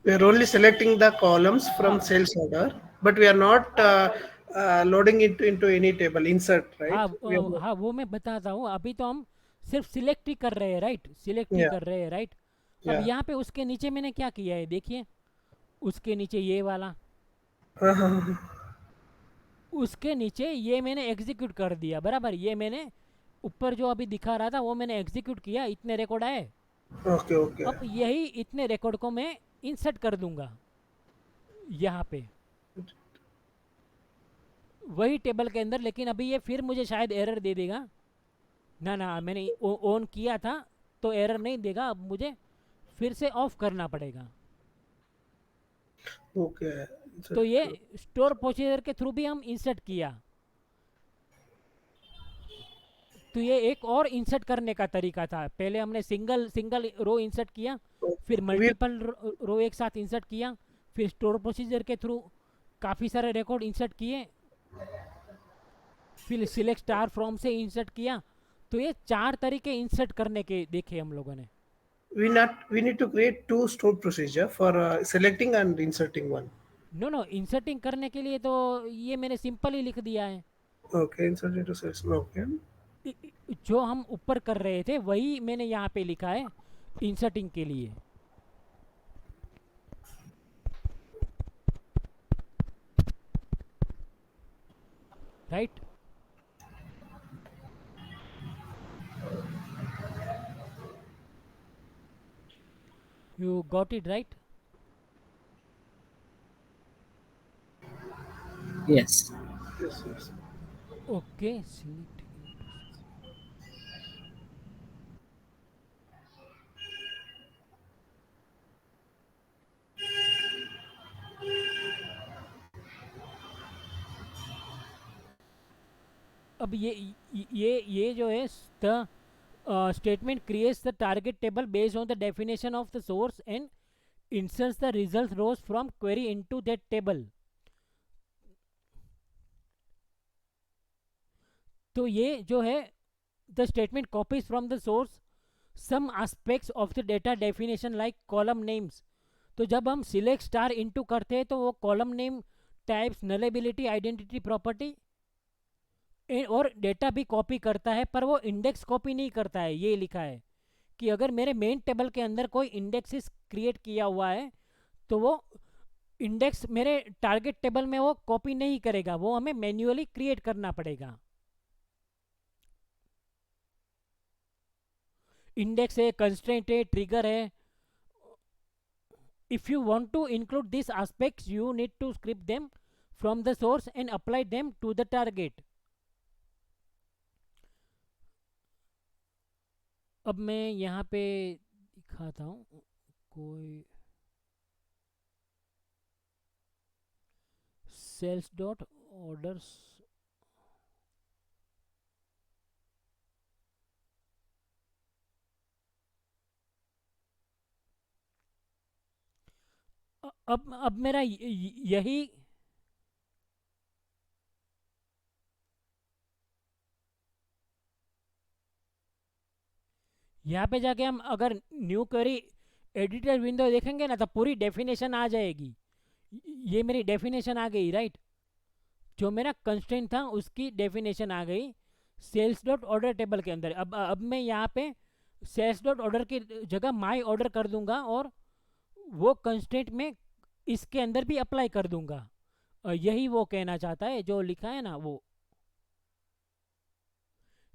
We are only selecting the columns from sales order, but we are not loading it into any table insert, right? हाँ, वो मैं बताता हूँ। अभी तो हम सिर्फ select ही कर रहे हैं, राइट। सिलेक्ट ही Yeah, कर रहे हैं, राइट। अब yeah. यहाँ पे उसके नीचे मैंने क्या किया है, देखिए, उसके नीचे ये वाला, उसके नीचे ये मैंने एग्जीक्यूट कर दिया, बराबर। ये मैंने ऊपर जो अभी दिखा रहा था वो मैंने एग्जीक्यूट किया, इतने रिकॉर्ड आए। Okay, okay. अब यही इतने रिकॉर्ड को मैं इंसर्ट कर दूंगा यहाँ पे वही टेबल के अंदर। लेकिन अभी ये फिर मुझे शायद एरर दे देगा। ना, मैंने ऑन किया था तो एरर नहीं देगा। अब मुझे फिर से ऑफ करना पड़ेगा। Okay. तो ये स्टोर प्रोसीजर के थ्रू भी हम इंसर्ट किया। तो ये एक और इंसर्ट करने का तरीका था। पहले हमने सिंगल रो इंसर्ट किया, फिर मल्टीपल रो एक साथ इंसर्ट किया, फिर स्टोर प्रोसीजर के थ्रू काफ़ी सारे रिकॉर्ड इंसर्ट किए, फिर सिलेक्ट स्टार फ्रॉम से इंसर्ट किया। तो ये 4 तरीके इंसर्ट करने के देखे हम लोगों ने। We need to create 2 store procedure for selecting and inserting one. No, inserting करने के लिए तो ये मैंने सिंपल ही लिख दिया है। Okay, insert into sales. Okay. जो हम ऊपर कर रहे थे वही मैंने यहाँ पे लिखा है इंसर्टिंग के लिए, right. You got it, right. Yes. Yes. Okay, select. अब ये जो है the statement creates the target table based on the definition of the source and inserts the result rows from query into that table. तो ये जो है the statement copies from the source some aspects of the data definition like column names. तो जब हम select star into करते हैं तो वो column name, types, nullability, identity property और डेटा भी कॉपी करता है, पर वो इंडेक्स कॉपी नहीं करता है। ये लिखा है कि अगर मेरे मेन टेबल के अंदर कोई इंडेक्सेस क्रिएट किया हुआ है तो वो इंडेक्स मेरे टारगेट टेबल में वो कॉपी नहीं करेगा, वो हमें मैन्युअली क्रिएट करना पड़ेगा। इंडेक्स है, कंस्ट्रेंट है, ट्रिगर है। If you want to include these aspects, you need to script them from the source and apply them to the target. अब मैं यहाँ पे दिखाता हूँ कोई सेल्स डॉट ऑर्डर्स। अब मेरा यही यहाँ पे जाके हम अगर न्यू क्वेरी एडिटर विंडो देखेंगे ना तो पूरी डेफिनेशन आ जाएगी। ये मेरी डेफिनेशन आ गई, राइट। जो मेरा कंस्ट्रेंट था उसकी डेफिनेशन आ गई सेल्स डॉट ऑर्डर टेबल के अंदर। अब मैं यहाँ पे सेल्स डॉट ऑर्डर की जगह माई ऑर्डर कर दूंगा और वो कंस्ट्रेंट में इसके अंदर भी अप्लाई कर दूंगा। यही वो कहना चाहता है जो लिखा है ना, वो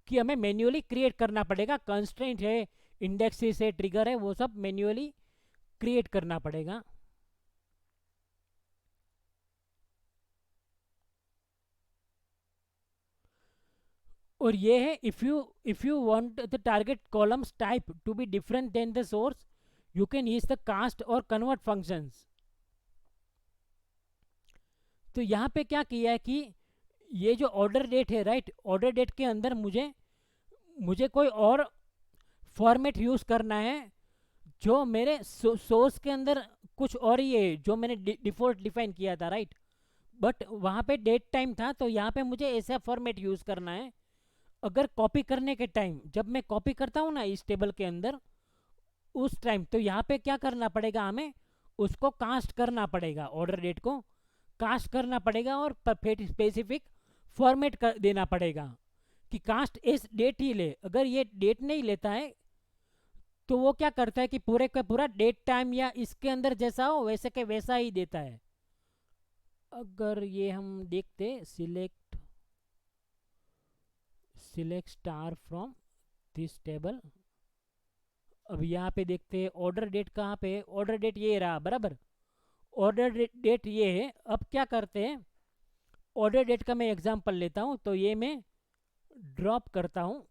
कि हमें मैन्युअली क्रिएट करना पड़ेगा। कंस्ट्रेंट है, इंडेक्सेस है, ट्रिगर है, वो सब मैन्युअली क्रिएट करना पड़ेगा। और ये है if you want the target columns type to be different then the source you can use the cast और कन्वर्ट फंक्शंस। तो यहाँ पे क्या किया है कि ये जो ऑर्डर डेट है, राइट, ऑर्डर डेट के अंदर मुझे कोई और फॉर्मेट यूज करना है जो मेरे सोर्स के अंदर कुछ और ही है जो मैंने डिफॉल्ट डिफाइन किया था, राइट। बट वहाँ पे डेट टाइम था तो यहाँ पे मुझे ऐसा फॉर्मेट यूज करना है। अगर कॉपी करने के टाइम जब मैं कॉपी करता हूँ ना इस टेबल के अंदर उस टाइम, तो यहाँ पे क्या करना पड़ेगा, हमें उसको कास्ट करना पड़ेगा, ऑर्डर डेट को कास्ट करना पड़ेगा और स्पेसिफिक फॉर्मेट कर देना पड़ेगा कि कास्ट इस डेट ही ले। अगर ये डेट नहीं लेता है तो वो क्या करता है कि पूरे का पूरा डेट टाइम या इसके अंदर जैसा हो वैसे के वैसा ही देता है। अगर ये हम देखते select star from this table, अब यहाँ पे देखते हैं ऑर्डर डेट कहाँ पे है। ऑर्डर डेट ये रहा, बराबर। ऑर्डर डेट ये है। अब क्या करते हैं, ऑर्डर डेट का मैं एग्जांपल लेता हूँ। तो ये मैं ड्रॉप करता हूँ,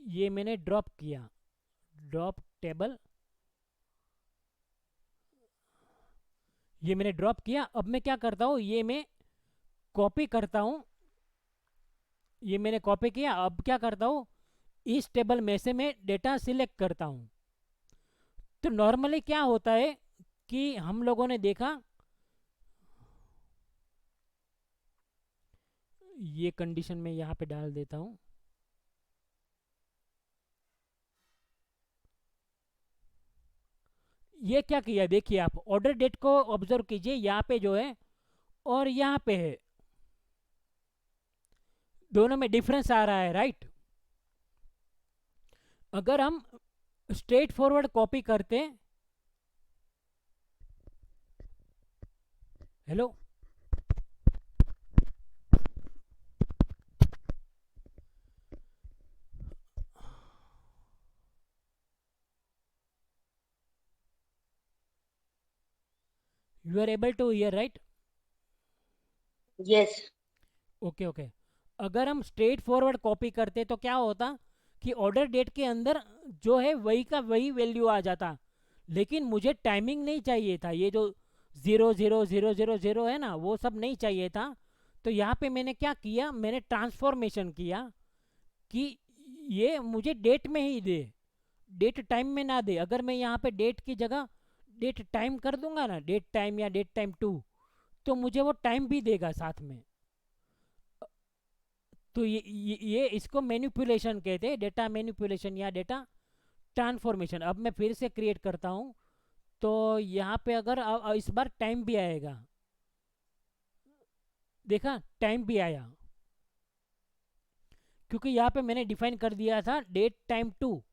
ये मैंने ड्रॉप किया, ड्रॉप टेबल, ये मैंने ड्रॉप किया। अब मैं क्या करता हूँ, ये मैं कॉपी करता हूँ, ये मैंने कॉपी किया। अब क्या करता हूँ, इस टेबल में से मैं डेटा सिलेक्ट करता हूँ। तो नॉर्मली क्या होता है कि हम लोगों ने देखा, ये कंडीशन में यहाँ पे डाल देता हूँ, ये क्या किया देखिए आप, ऑर्डर डेट को ऑब्जर्व कीजिए, यहाँ पे जो है और यहाँ पे है, दोनों में डिफरेंस आ रहा है, राइट। अगर हम स्ट्रेट फॉरवर्ड कॉपी करते, hello, you are able to hear, right? Yes. Okay okay. अगर हम स्ट्रेट फॉरवर्ड कॉपी करते तो क्या होता कि ऑर्डर डेट के अंदर जो है वही का वही वैल्यू आ जाता, लेकिन मुझे टाइमिंग नहीं चाहिए था। ये जो 00000 है ना, वो सब नहीं चाहिए था। तो यहाँ पे मैंने क्या किया, मैंने ट्रांसफॉर्मेशन किया कि ये मुझे डेट में ही दे, डेट टाइम में ना दे। अगर मैं यहाँ पे डेट की जगह डेट टाइम कर दूंगा ना, डेट टाइम या डेट टाइम 2, तो मुझे वो टाइम भी देगा साथ में। तो ये इसको मैनिपुलेशन कहते हैं, डेटा मैनिपुलेशन या डेटा ट्रांसफॉर्मेशन। अब मैं फिर से क्रिएट करता हूँ, तो यहाँ पे अगर इस बार टाइम भी आएगा, देखा टाइम भी आया, क्योंकि यहाँ पे मैंने डिफाइन कर दिया था डेट टाइम टू।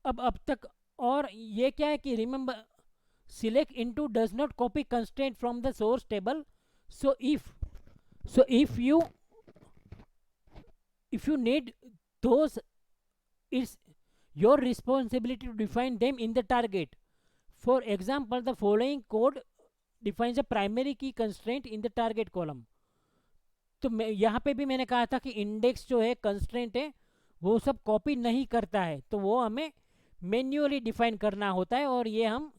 अब तक, और ये क्या है कि remember select into does not copy constraint from the source table. So if you need those, it's your responsibility to define them in the target. For example, the following code defines a primary key constraint in the target column. तो मैं यहाँ पे भी मैंने कहा था कि index जो है कंस्ट्रेंट है वो सब कॉपी नहीं करता है, तो वो हमें मैन्युअली डिफाइन करना होता है, और ये हम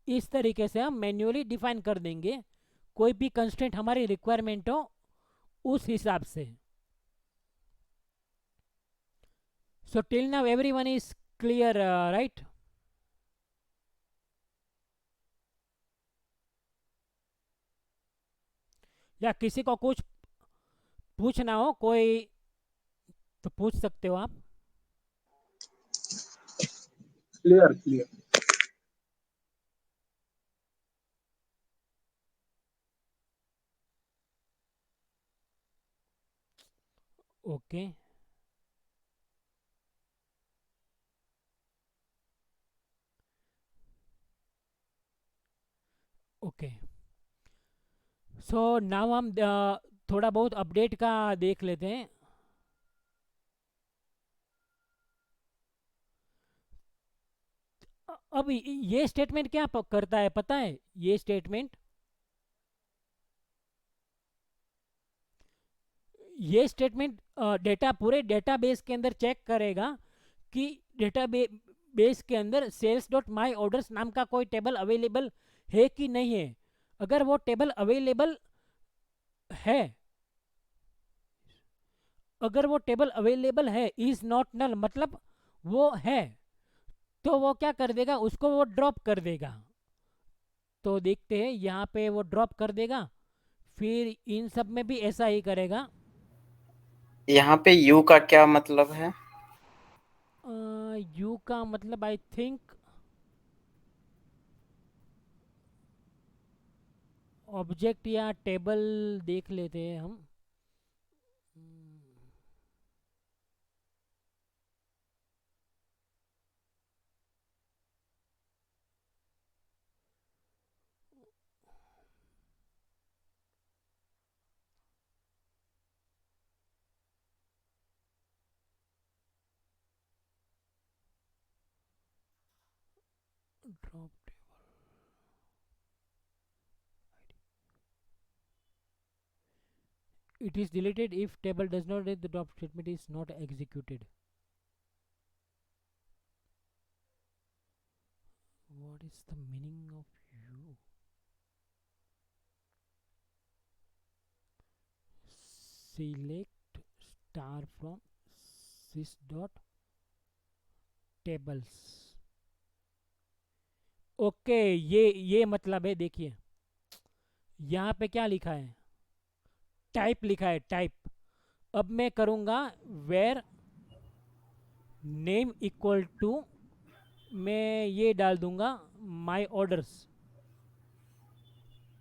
इस तरीके से हम मैन्युअली डिफाइन कर देंगे, कोई भी कंस्ट्रेंट हमारी रिक्वायरमेंट हो उस हिसाब से। So till now everyone is clear, right? या किसी को कुछ पूछना हो कोई तो पूछ सकते हो आप। Clear clear. Okay, okay. So now हम थोड़ा बहुत अपडेट का देख लेते हैं। अब ये स्टेटमेंट क्या करता है पता है? ये स्टेटमेंट डेटा पूरे डेटाबेस के अंदर चेक करेगा कि डेटाबेस के अंदर सेल्स डॉट माई ऑर्डर्स नाम का कोई टेबल अवेलेबल है कि नहीं है। अगर वो टेबल अवेलेबल है, अगर वो टेबल अवेलेबल है, इज नॉट नल मतलब वो है, तो वो क्या कर देगा, उसको वो ड्रॉप कर देगा। तो देखते हैं यहाँ पे वो ड्रॉप कर देगा, फिर इन सब में भी ऐसा ही करेगा। यहाँ पे यू का क्या मतलब है? यू का मतलब आई थिंक ऑब्जेक्ट या टेबल देख लेते हैं हम। Drop it is deleted if table does not read the drop statement is not executed. What is the meaning of you? Select star from sys dot tables. Okay, ये मतलब है, देखिए यहाँ पे क्या लिखा है, टाइप लिखा है, टाइप। अब मैं करूँगा वेर नेम इक्वल टू, मैं ये डाल दूंगा माई ऑर्डर्स।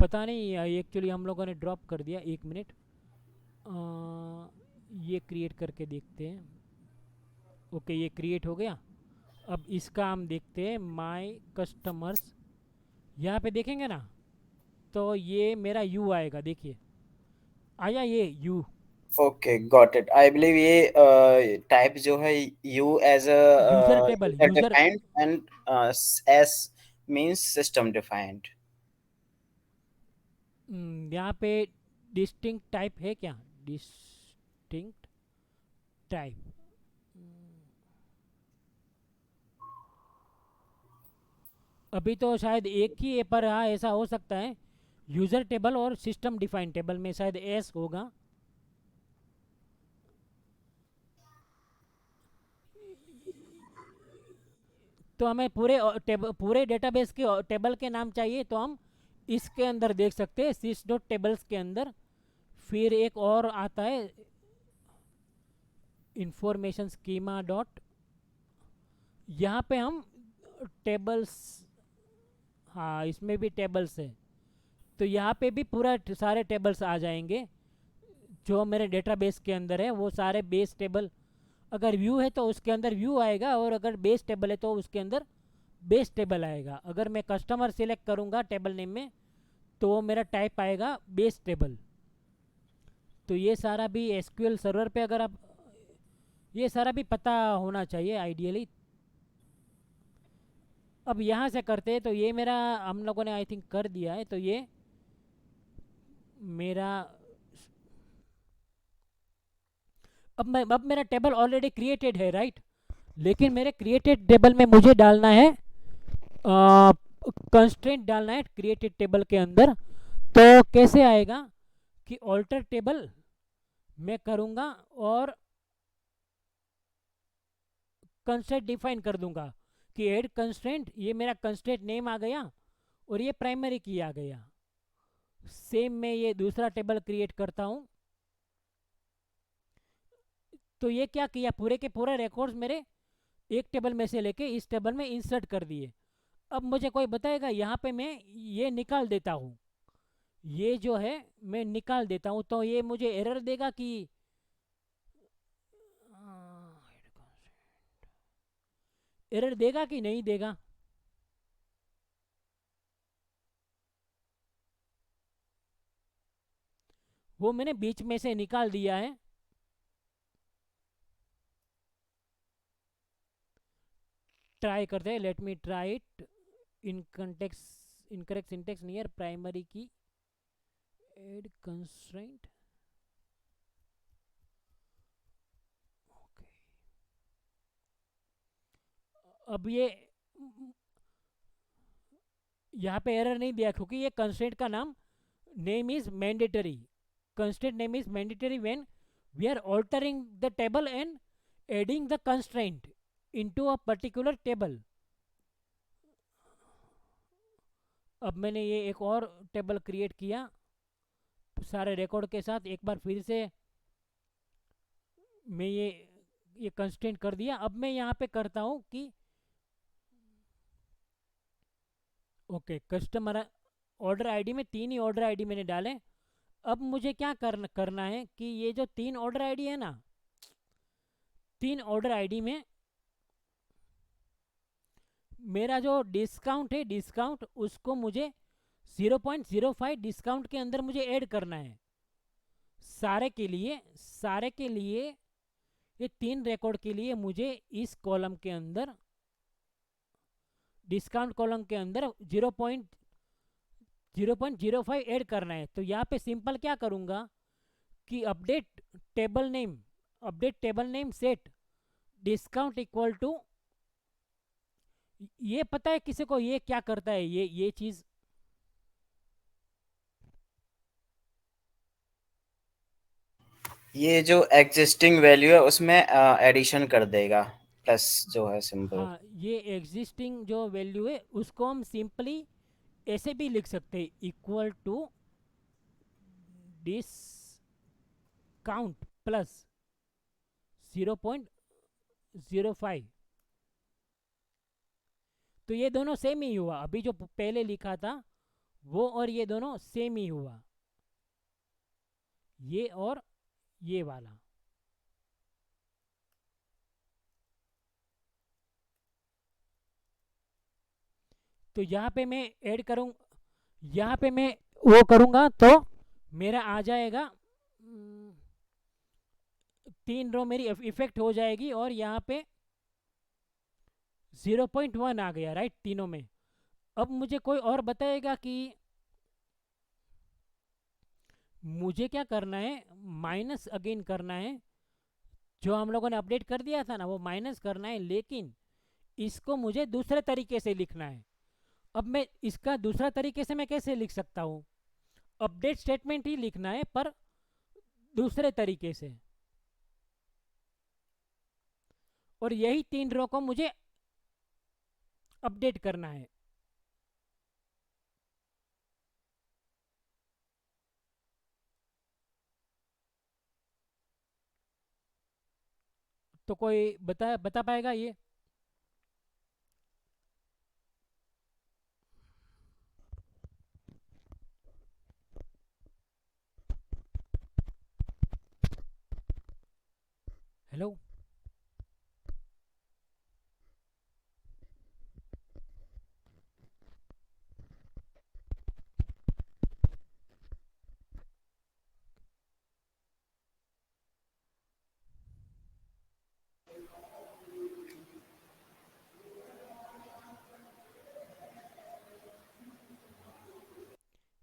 पता नहीं एक्चुअली हम लोगों ने ड्रॉप कर दिया, एक मिनट ये क्रिएट करके देखते हैं। ओके, ये क्रिएट हो गया। अब इसका हम देखते हैं माई कस्टमर्स, यहाँ पे देखेंगे ना तो ये मेरा यू आएगा, देखिए आया ये U. Okay, got it. I believe ये टाइप जो है U as user a table, user user defined and S means system defined. यहाँ पे डिस्टिंक्ट टाइप है क्या, डिस्टिंक्ट टाइप? अभी तो शायद एक ही है, पर हाँ ऐसा हो सकता है यूजर टेबल और सिस्टम डिफाइंड टेबल में शायद एस होगा। तो हमें पूरे पूरे डेटाबेस के टेबल के नाम चाहिए, तो हम इसके अंदर देख सकते हैं sys डॉट टेबल्स के अंदर फिर एक और आता है इंफॉर्मेशन स्कीमा डॉट, यहाँ पे हम टेबल्स, हाँ इसमें भी टेबल्स है, तो यहाँ पे भी पूरा सारे टेबल्स आ जाएंगे जो मेरे डेटाबेस के अंदर है, वो सारे बेस टेबल। अगर व्यू है तो उसके अंदर व्यू आएगा, और अगर बेस टेबल है तो उसके अंदर बेस टेबल आएगा। अगर मैं कस्टमर सिलेक्ट करूँगा टेबल नेम में तो वो मेरा टाइप आएगा बेस टेबल। तो ये सारा भी एसक्यूएल सर्वर पे अगर आप, ये सारा भी पता होना चाहिए आइडियली। अब यहाँ से करते हैं, तो ये मेरा हम लोगों ने आई थिंक कर दिया है, तो ये मेरा अब मेरा टेबल ऑलरेडी क्रिएटेड है राइट, लेकिन मेरे क्रिएटेड टेबल में मुझे डालना है कंस्ट्रेंट डालना है क्रिएटेड टेबल के अंदर। तो कैसे आएगा कि ऑल्टर टेबल मैं करूँगा और कंस्ट्रेंट डिफाइन कर दूंगा कि ऐड कंस्ट्रेंट, ये मेरा कंस्ट्रेंट नेम आ गया और ये प्राइमरी की आ गया। सेम मैं ये दूसरा टेबल क्रिएट करता हूँ, तो ये क्या किया, पूरे के पूरे रिकॉर्ड्स मेरे एक टेबल में से लेके इस टेबल में इंसर्ट कर दिए। अब मुझे कोई बताएगा, यहाँ पे मैं ये निकाल देता हूँ, ये जो है मैं निकाल देता हूँ, तो ये मुझे एरर देगा कि एरर देगा कि नहीं देगा। वो मैंने बीच में से निकाल दिया है। ट्राई करते हैं, let me try it in context, incorrect syntax near primary key add constraint. अब ये यहाँ पे एरर नहीं दिया क्योंकि ये कंस्ट्रेंट का नाम name is mandatory, constraint name is mandatory when we are altering the table and adding the constraint into a particular table. अब मैंने ये एक और टेबल क्रिएट किया सारे रिकॉर्ड के साथ, एक बार फिर से मैं ये कंस्ट्रेंट कर दिया। अब मैं यहाँ पे करता हूँ कि ओके कस्टमर ऑर्डर आईडी में 3 ही ऑर्डर आईडी मैंने डाले। अब मुझे क्या करना है कि ये जो 3 ऑर्डर आईडी है ना, 3 ऑर्डर आईडी में मेरा जो डिस्काउंट है, डिस्काउंट उसको मुझे 0.05 डिस्काउंट के अंदर मुझे ऐड करना है सारे के लिए। सारे के लिए ये 3 रिकॉर्ड के लिए मुझे इस कॉलम के अंदर, डिस्काउंट कॉलम के अंदर 0.05 ऐड करना है। तो यहाँ पे सिंपल क्या करूँगा कि update table name set discount equal to, ये पता है किसी को ये क्या करता है, ये चीज ये जो एग्जिस्टिंग वैल्यू है उसमें एडिशन कर देगा, प्लस जो है सिंबल। हाँ, ये एग्जिस्टिंग जो वैल्यू है उसको हम सिंपली ऐसे भी लिख सकते हैं, इक्वल टू डिस्काउंट प्लस 0.05। तो ये दोनों सेम ही हुआ, अभी जो पहले लिखा था वो और ये दोनों सेम ही हुआ, ये और ये वाला। तो यहाँ पे मैं ऐड करूँ, यहाँ पे मैं वो करूँगा तो मेरा आ जाएगा 3 रो मेरी इफेक्ट हो जाएगी, और यहाँ पे 0.1 आ गया राइट तीनों में। अब मुझे कोई और बताएगा कि मुझे क्या करना है, माइनस अगेन करना है, जो हम लोगों ने अपडेट कर दिया था ना वो माइनस करना है, लेकिन इसको मुझे दूसरे तरीके से लिखना है। अब मैं इसका दूसरा तरीके से मैं कैसे लिख सकता हूँ, अपडेट स्टेटमेंट ही लिखना है पर दूसरे तरीके से, और यही 3 रो को मुझे अपडेट करना है। तो कोई बता पाएगा ये? हेलो?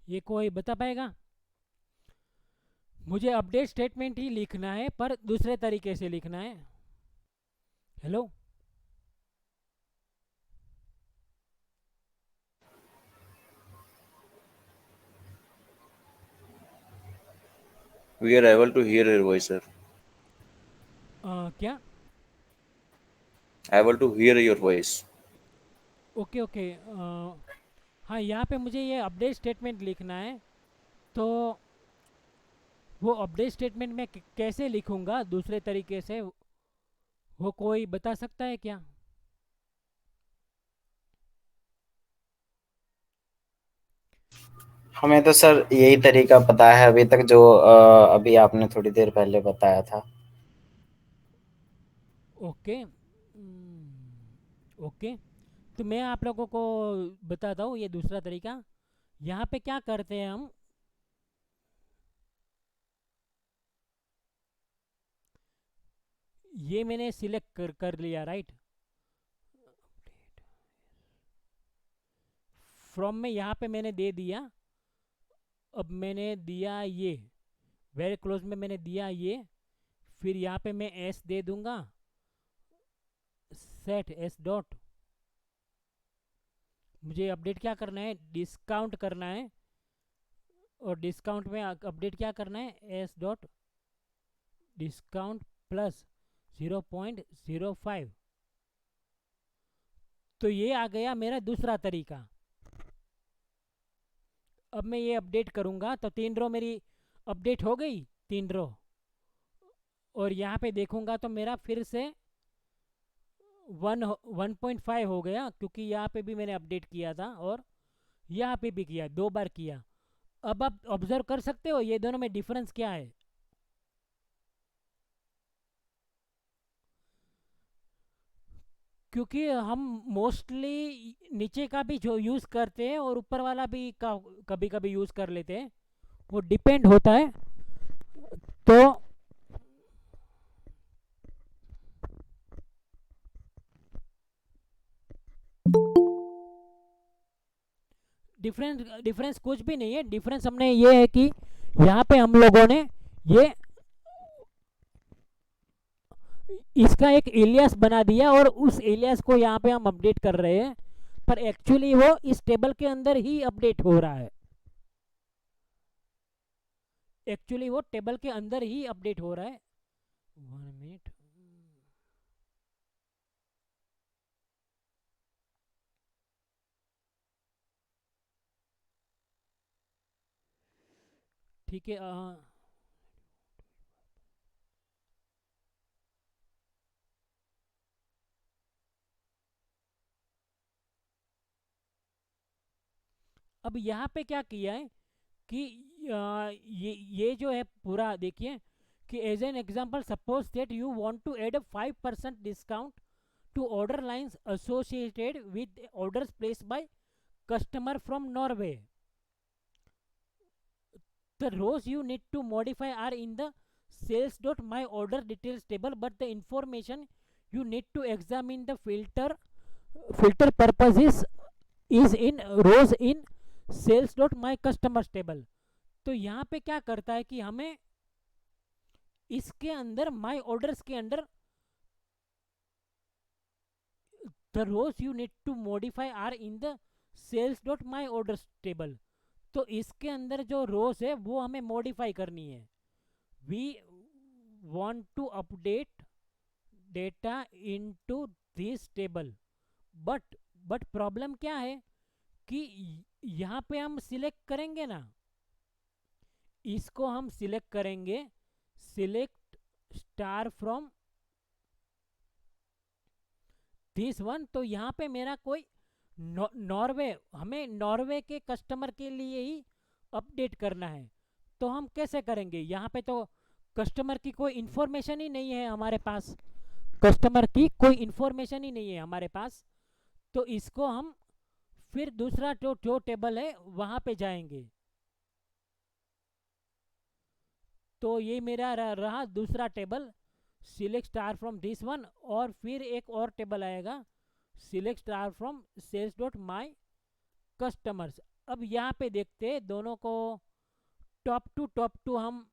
ये कोई बता पाएगा? मुझे अपडेट स्टेटमेंट ही लिखना है पर दूसरे तरीके से लिखना है। Hello? We are able to hear your voice, sir. क्या? Able to hear your voice. Okay okay. हाँ, यहाँ पे मुझे ये अपडेट स्टेटमेंट लिखना है, तो वो अपडेट स्टेटमेंट मैं कैसे लिखूँगा दूसरे तरीके से, वो कोई बता सकता है क्या? हमें तो सर यही तरीका पता है अभी तक, जो अभी आपने थोड़ी देर पहले बताया था। ओके। ओके, तो मैं आप लोगों को बताता हूँ ये दूसरा तरीका। यहाँ पे क्या करते हैं हम, ये मैंने सिलेक्ट कर लिया, राइट। फ्रॉम में यहाँ पे मैंने दे दिया। अब मैंने दिया ये वेरी क्लोज में मैंने दिया ये, फिर यहाँ पे मैं एस दे दूंगा, सेट एस डॉट। मुझे अपडेट क्या करना है, डिस्काउंट करना है, और डिस्काउंट में अपडेट क्या करना है, एस डॉट डिस्काउंट प्लस 0.05। तो ये आ गया मेरा दूसरा तरीका। अब मैं ये अपडेट करूँगा तो 3 रो मेरी अपडेट हो गई, 3 रो। और यहाँ पे देखूँगा तो मेरा फिर से 1.5 हो गया, क्योंकि यहाँ पे भी मैंने अपडेट किया था और यहाँ पे भी किया, 2 बार किया। अब आप ऑब्जर्व कर सकते हो ये दोनों में डिफरेंस क्या है। क्योंकि हम मोस्टली नीचे का भी जो यूज़ करते हैं और ऊपर वाला भी कभी कभी यूज़ कर लेते हैं, वो डिपेंड होता है। तो डिफरेंस कुछ भी नहीं है। डिफरेंस हमने ये है कि यहाँ पे हम लोगों ने ये इसका एक एलियास बना दिया और उस एलियास को यहाँ पे हम अपडेट कर रहे हैं, पर एक्चुअली वो इस टेबल के अंदर ही अपडेट हो रहा है। एक्चुअली वो टेबल के अंदर ही अपडेट हो रहा है। 1 मिनट। ठीक है। अब यहाँ पे क्या किया है कि ये जो है पूरा देखिए कि as an example suppose that you want to add a 5% discount to order lines associated with orders placed by customer from Norway. The rows you need to modify are in the sales.myOrderDetails table, but the information you need to examine the filter purposes is in rows in sales.myCustomers table। तो यहाँ पे क्या करता है कि हमें इसके अंदर माई ऑर्डर्स के अंदर the rows you need to modify are in the sales.myOrders table। तो इसके अंदर जो रोज है वो हमें मॉडिफाई करनी है। We want to update data into this table, but problem क्या है कि यहाँ पे हम सिलेक्ट करेंगे ना, इसको हम सिलेक्ट करेंगे, select star from this one, तो यहाँ पे मेरा कोई नॉर्वे, हमें नॉर्वे के कस्टमर के लिए ही अपडेट करना है। तो हम कैसे करेंगे? यहाँ पे तो कस्टमर की कोई इन्फॉर्मेशन ही नहीं है हमारे पास, कस्टमर की कोई इन्फॉर्मेशन ही नहीं है हमारे पास। तो इसको हम फिर दूसरा जो टेबल है वहाँ पे जाएंगे। तो ये मेरा रहा दूसरा table, select star from this one, और फिर एक और टेबल आएगा, select star from sales dot my customers. अब यहाँ पे देखते हैं दोनों को टॉप टू हम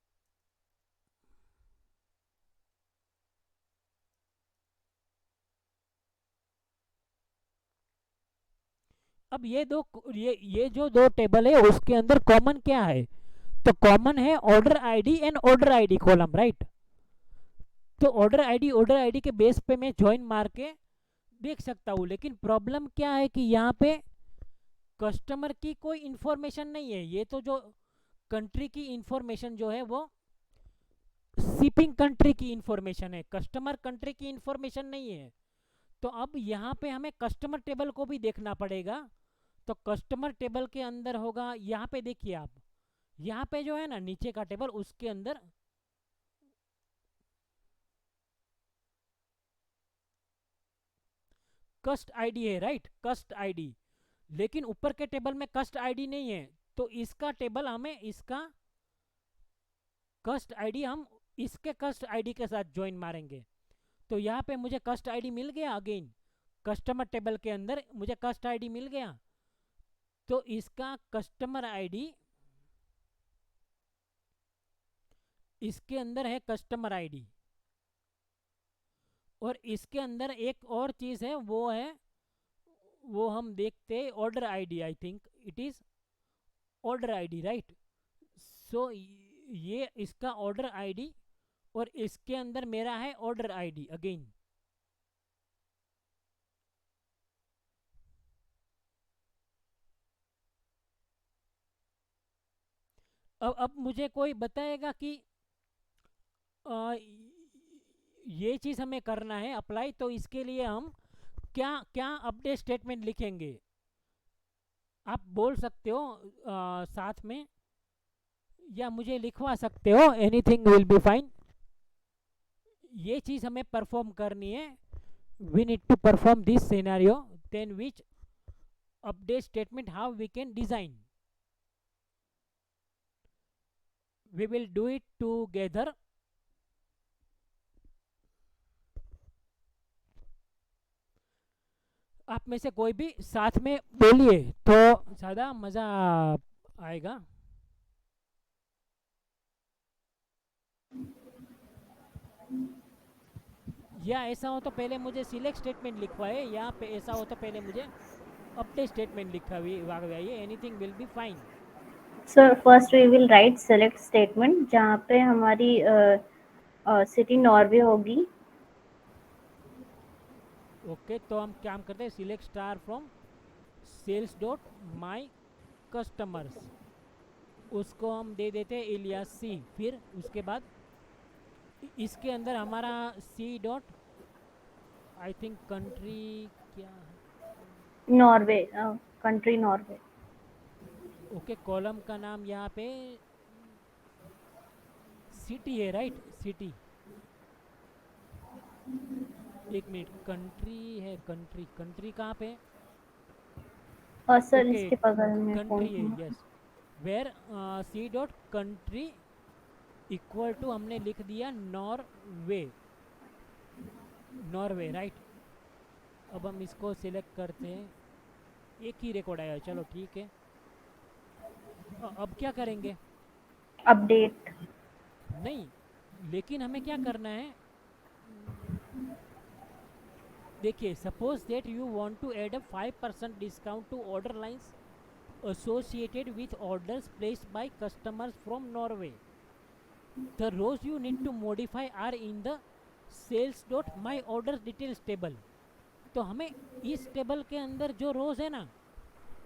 अब ये जो दो टेबल है उसके अंदर कॉमन क्या है? तो कॉमन है order ID and order ID column, right? तो ऑर्डर आईडी के बेस पे मैं ज्वाइन मार के देख सकता हूँ, लेकिन प्रॉब्लम क्या है कि यहाँ पे कस्टमर की कोई इन्फॉर्मेशन नहीं है। ये तो जो कंट्री की इन्फॉर्मेशन जो है वो शिपिंग कंट्री की इन्फॉर्मेशन है, कस्टमर कंट्री की इन्फॉर्मेशन नहीं है। तो अब यहाँ पे हमें कस्टमर टेबल को भी देखना पड़ेगा। तो कस्टमर टेबल के अंदर होगा, यहाँ पे देखिए आप, यहाँ पे जो है ना नीचे का टेबल, उसके अंदर कस्ट आईडी है, राइट? कस्ट आईडी, लेकिन ऊपर के टेबल में कस्ट आईडी नहीं है। तो इसका टेबल हमें, इसका कस्ट आईडी हम इसके कस्ट आईडी के साथ ज्वाइन मारेंगे। तो यहाँ पे मुझे कस्ट आईडी मिल गया, अगेन कस्टमर टेबल के अंदर मुझे कस्ट आईडी मिल गया। तो इसका कस्टमर आईडी, इसके अंदर है कस्टमर आईडी, और इसके अंदर एक और चीज़ है, वो है, वो हम देखते हैं order ID. I think it is order ID, right? So ये इसका ऑर्डर आईडी, और इसके अंदर मेरा है ऑर्डर आईडी अगेन। अब मुझे कोई बताएगा कि आ, ये चीज़ हमें करना है अप्लाई, तो इसके लिए हम क्या क्या अपडेट स्टेटमेंट लिखेंगे? आप बोल सकते हो साथ में, या मुझे लिखवा सकते हो, एनीथिंग विल बी फाइन। ये चीज़ हमें परफॉर्म करनी है। We need to perform this scenario, then which update statement how we can design. We will do it together. आप में से कोई भी साथ में बोलिए तो ज़्यादा मज़ा आएगा। या ऐसा हो तो पहले मुझे सिलेक्ट स्टेटमेंट लिखवाए, या पे ऐसा हो तो पहले मुझे अपडेट स्टेटमेंट लिखवाइए। Anything will be fine. Sir first we will write select statement जहाँ पे हमारी सिटी नॉर्वे होगी। ओके, तो हम क्या करते हैं, select star from sales dot my customers, उसको हम दे देते हैं इलियास सी। फिर उसके बाद इसके अंदर हमारा C dot, I think country क्या है, Norway, country Norway. Okay, column का नाम यहाँ पे सिटी है, राइट? सिटी, एक मिनट, कंट्री है, कंट्री कहाँ पे? और सर ओके, इसके बगल में कंट्री है, कौन? Yes. Where C dot country equal to, हमने लिख दिया नॉर्वे, नॉर्वे, राइट? अब हम इसको सिलेक्ट करते हैं, एक ही रिकॉर्ड आया, चलो ठीक है। अब क्या करेंगे? अपडेट नहीं, लेकिन हमें क्या करना है, देखिए, suppose that you want to add a 5% discount to order lines associated with orders placed by customers from Norway. The rows you need to modify are in the sales.myorderdetails table. तो हमें इस टेबल के अंदर जो रोज है ना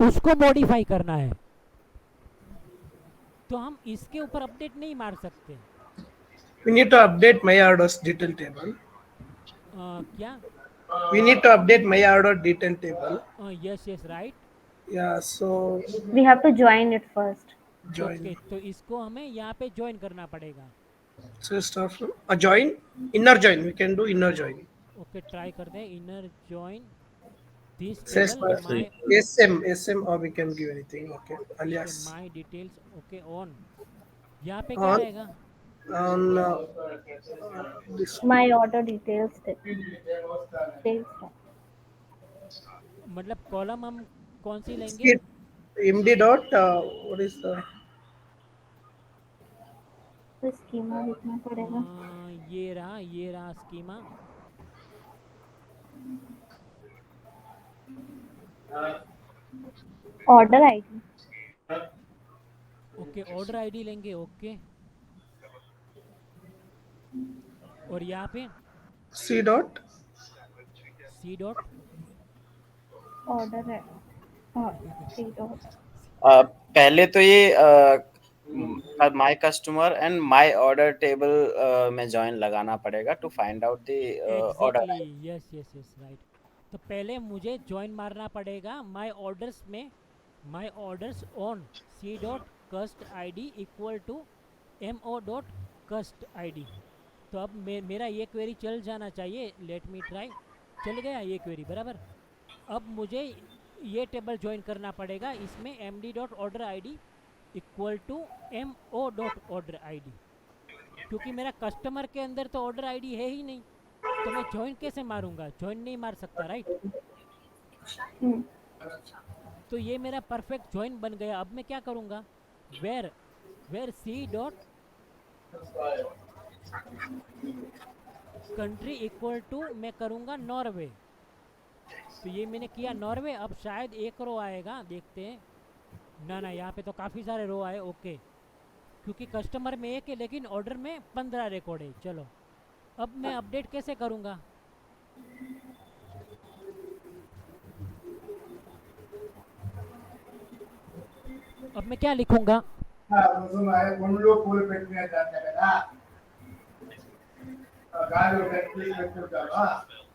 उसको modify करना है। तो हम इसके ऊपर अपडेट नहीं मार सकते। We need to update my orders detail table. क्या? We need to update my order detail table. Yes right. Yeah, so We have to join it first. join. Okay, तो इसको हमें यहाँ पे ज्वाइन करना पड़ेगा. So start from a join, inner join. We can do inner join. Okay, try करते हैं. Inner join this Says table my. SM or we can give anything. Okay, okay, alias my details. Okay, on. यहाँ पे क्या on आएगा? on this My order details. Sales tab. मतलब column हम कौन सी लेंगे? skip MD dot. What is the तो schema लिखना पड़ेगा. ये रहा schema. Order ID. Okay, order ID लेंगे. ओके, और यहाँ पे C dot? C dot. Order है. C dot. पहले तो ये my customer and my order table में जॉइन लगाना पड़ेगा to find out the order. Exactly, yes right. तो पहले मुझे ज्वाइन मारना पड़ेगा माय ऑर्डर्स में. My orders on C dot cust I D equal to M O dot cust I D. तो अब मेरा ये क्वेरी चल जाना चाहिए. Late me try. चल गया ये क्वेरी बराबर. अब मुझे ये टेबल ज्वाइन करना पड़ेगा. इसमें M D dot order I D equal to M O dot order I D. क्योंकि मेरा कस्टमर के अंदर तो ऑर्डर आई डी है ही नहीं, तो मैं ज्वाइन कैसे मारूंगा? ज्वाइन नहीं मार सकता, राइट? तो ये मेरा परफेक्ट ज्वाइन बन गया. अब मैं क्या करूँगा? Where C dot country equal to मैं करूँगा नॉर्वे. तो ये मैंने किया नॉर्वे. अब शायद एक रो आएगा, देखते हैं. ना यहाँ पे तो काफ़ी सारे रो आए. ओके, क्योंकि कस्टमर में एक है लेकिन ऑर्डर में 15 रिकॉर्ड है. चलो, अब मैं अपडेट कैसे करूँगा? अब मैं क्या लिखूँगा?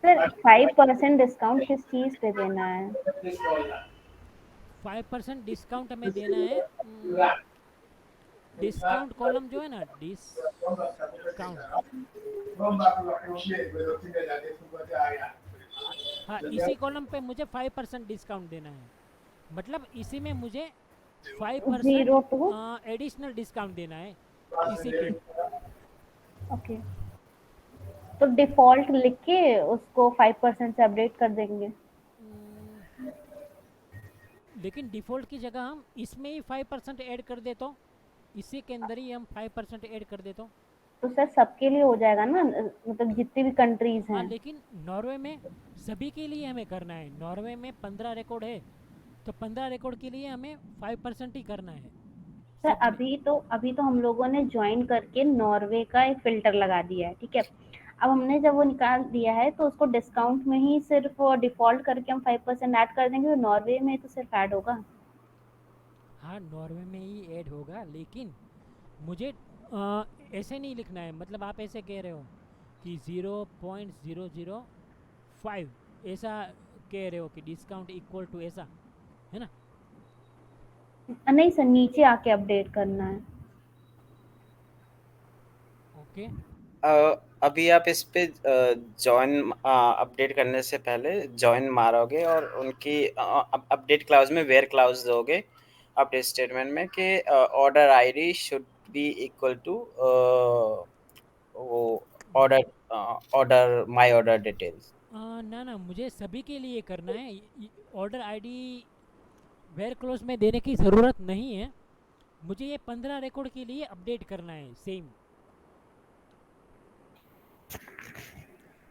सर 5% डिस्काउंट किस चीज पे देना है? 5% डिस्काउंट हमें देना है. डिस्काउंट कॉलम जो है ना, डिस्काउंट. हाँ, इसी कॉलम पे मुझे 5% डिस्काउंट देना है. मतलब इसी में मुझे 5% एडिशनल डिस्काउंट देना है इसी पे. ओके, तो डिफॉल्ट लिख के उसको 5% से अपडेट कर देंगे. लेकिन डिफ़ॉल्ट की जगह हम इसमें ही 5% ऐड कर दे तो, इसी के अंदर ही हम 5% ऐड कर दे तो सर सबके लिए हो जाएगा ना, मतलब जितनी भी कंट्रीज हाँ. हैं. लेकिन नॉर्वे में सभी के लिए हमें करना है. नॉर्वे में 15 रिकॉर्ड है, तो 15 रिकॉर्ड के लिए हमें 5% ही करना है. सर अभी तो हम लोगों ने ज्वाइन करके नॉर्वे का एक फिल्टर लगा दिया है, ठीक है. अब हमने जब वो निकाल दिया है तो उसको डिस्काउंट में ही सिर्फ डिफॉल्ट करके हम 5% ऐड कर देंगे. तो नॉर्वे में तो सिर्फ ऐड होगा. हाँ, नॉर्वे में ही ऐड होगा, लेकिन मुझे ऐसे नहीं लिखना है. मतलब आप ऐसे कह रहे हो कि 0.005 ऐसा कह रहे हो कि डिस्काउंट इक्वल टू ऐसा, है ना? नहीं सर, नीचे आके अपडेट करना है. ओके. अभी आप इस पे जॉइन अपडेट करने से पहले जॉइन मारोगे और उनकी अपडेट क्लाउज में वेयर क्लाउज दोगे अपडेट स्टेटमेंट में कि order ID should be equal to वो ऑर्डर माय ऑर्डर डिटेल्स. ना मुझे सभी के लिए करना है. ऑर्डर आईडी वेयर क्लोज में देने की ज़रूरत नहीं है. मुझे ये 15 रिकॉर्ड के लिए अपडेट करना है सेम.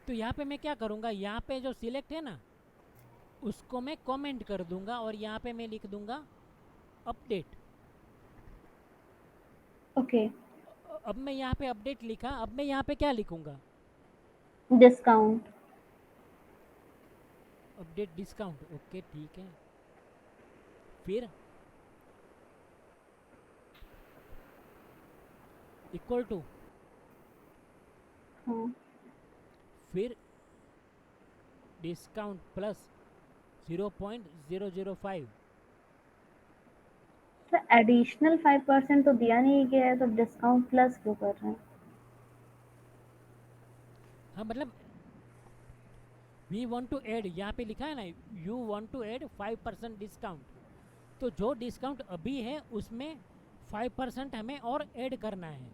तो यहाँ पे मैं क्या करूँगा? यहाँ पे जो सिलेक्ट है ना, उसको मैं कमेंट कर दूंगा और यहाँ पे मैं लिख दूंगा अपडेट. ओके, अब मैं यहाँ पे अपडेट लिखा. अब मैं यहाँ पे क्या लिखूँगा? डिस्काउंट. Update discount. ओके, ठीक है. फिर इक्वल टू, हाँ. फिर डिस्काउंट प्लस 0.005। सर एडिशनल 5% तो दिया नहीं गया है, तो डिस्काउंट प्लस क्यों कर रहे हैं? हाँ मतलब वी वांट टू ऐड, यहाँ पे लिखा है ना you want to add 5% discount, तो जो डिस्काउंट अभी है उसमें 5% हमें और ऐड करना है।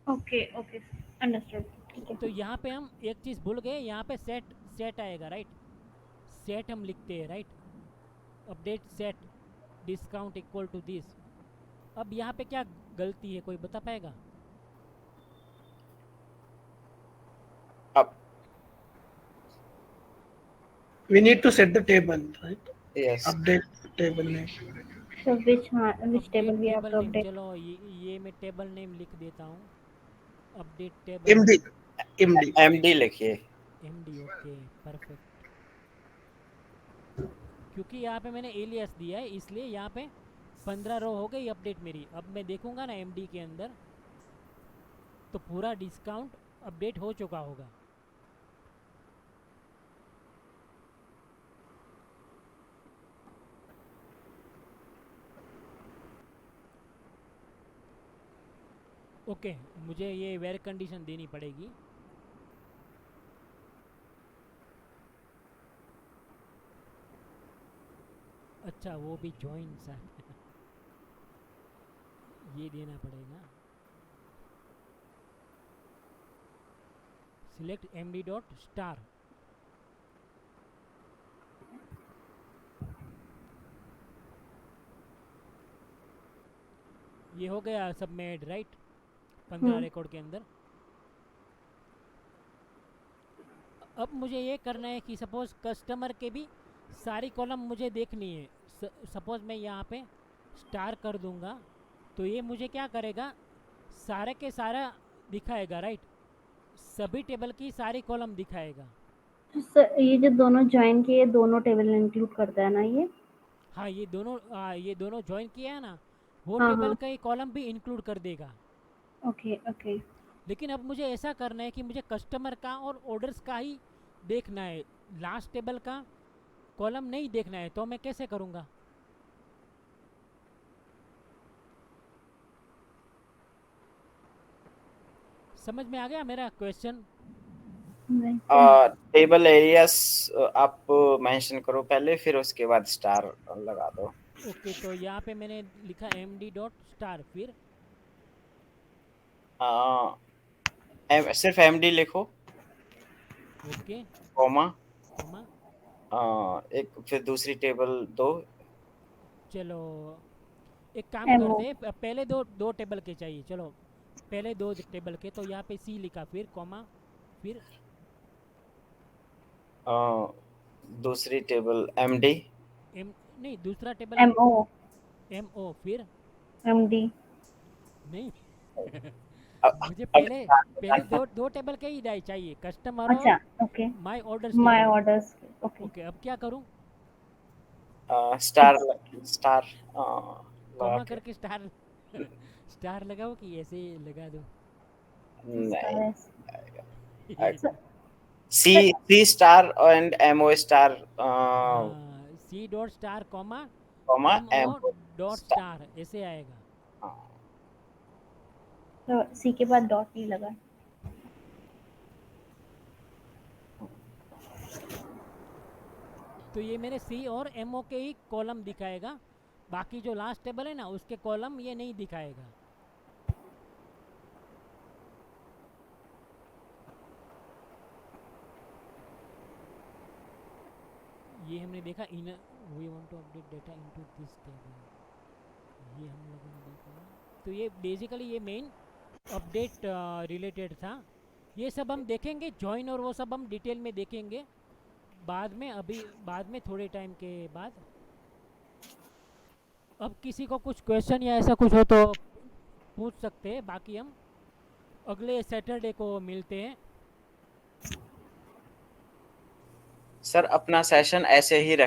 ओके ओके, अंडरस्टूड, ठीक है। तो यहाँ पे हम एक चीज़ भूल गए, यहाँ पे सेट सेट आएगा राइट, सेट हम लिखते हैं right, update set discount equal to this. अब यहाँ पे क्या गलती है, कोई बता पाएगा? अब We need to set the table, right? Yes Update table name. So which update table we have table to name, update? चलो ये मैं टेबल नेम लिख देता हूँ, update table MD. MD. MD लिखिए। एमडी। ओके परफेक्ट, क्योंकि यहाँ पे मैंने एलियस दिया है इसलिए यहाँ पे 15 रो हो गई अपडेट मेरी। अब मैं देखूंगा ना एमडी के अंदर तो पूरा डिस्काउंट अपडेट हो चुका होगा। ओके मुझे ये वेर कंडीशन देनी पड़ेगी। अच्छा वो भी जॉइन सा ये देना पड़ेगा। सिलेक्ट एमडी डॉट स्टार, ये हो गया सबमिट राइट 15 रिकॉर्ड के अंदर। अब मुझे ये करना है कि सपोज कस्टमर के भी सारी कॉलम मुझे देखनी है। सपोज मैं यहाँ पे स्टार कर दूंगा तो ये मुझे क्या करेगा, सारे के सारा दिखाएगा राइट, सभी टेबल की सारी कॉलम दिखाएगा। सर ये जो दोनों ज्वाइन किए दोनों टेबल इंक्लूड करता है ना ये? हाँ ये दोनों ज्वाइन किया है ना, वो हाँ, टेबल हाँ। का कॉलम भी इंक्लूड कर देगा। ओके ओके, लेकिन अब मुझे ऐसा करना है कि मुझे कस्टमर का और ऑर्डर्स का ही देखना है, लास्ट टेबल का कॉलम नहीं देखना है, तो मैं कैसे करूँगा? समझ में आ गया मेरा क्वेश्चन? टेबल एरियास आप मेंशन करो पहले, फिर उसके बाद स्टार लगा दो। ओके तो यहाँ पे मैंने लिखा md डॉट स्टार, फिर सिर्फ एमडी लिखो, ओके कॉमा, कॉमा। एक फिर दूसरी टेबल दो। चलो एक काम MO। करते हैं, पहले दो टेबल के चाहिए, चलो पहले दो टेबल के, तो यहाँ पे सी लिखा, फिर कॉमा, फिर दूसरी टेबल एमडी, एम नहीं दूसरा टेबल MO, MO, फिर MD। नहीं अब मुझे पहले दो टेबल के ही चाहिए, कस्टमर अच्छा और okay, my orders my table. Orders. Okay okay अब क्या करूँ? स्टार स्टार कॉमा करके स्टार स्टार लगाओ कि ऐसे ही लगा दो? नहीं, C star and MO star, C dot star comma comma MO dot star ऐसे आएगा। तो सी के बाद डॉट नहीं लगा। तो ये मेरे सी और MO के ही कॉलम दिखाएगा, बाकी जो लास्ट टेबल है ना उसके कॉलम ये नहीं दिखाएगा। ये हमने देखा in we want to update data into this table, ये हम लोगों ने देखा। तो ये बेसिकली ये मेन अपडेट रिलेटेड था। ये सब हम देखेंगे जॉइन और वो सब हम डिटेल में देखेंगे बाद में, अभी बाद में थोड़े टाइम के बाद। अब किसी को कुछ क्वेश्चन या ऐसा कुछ हो तो पूछ सकते हैं, बाकी हम अगले सैटरडे को मिलते हैं। सर अपना सेशन ऐसे ही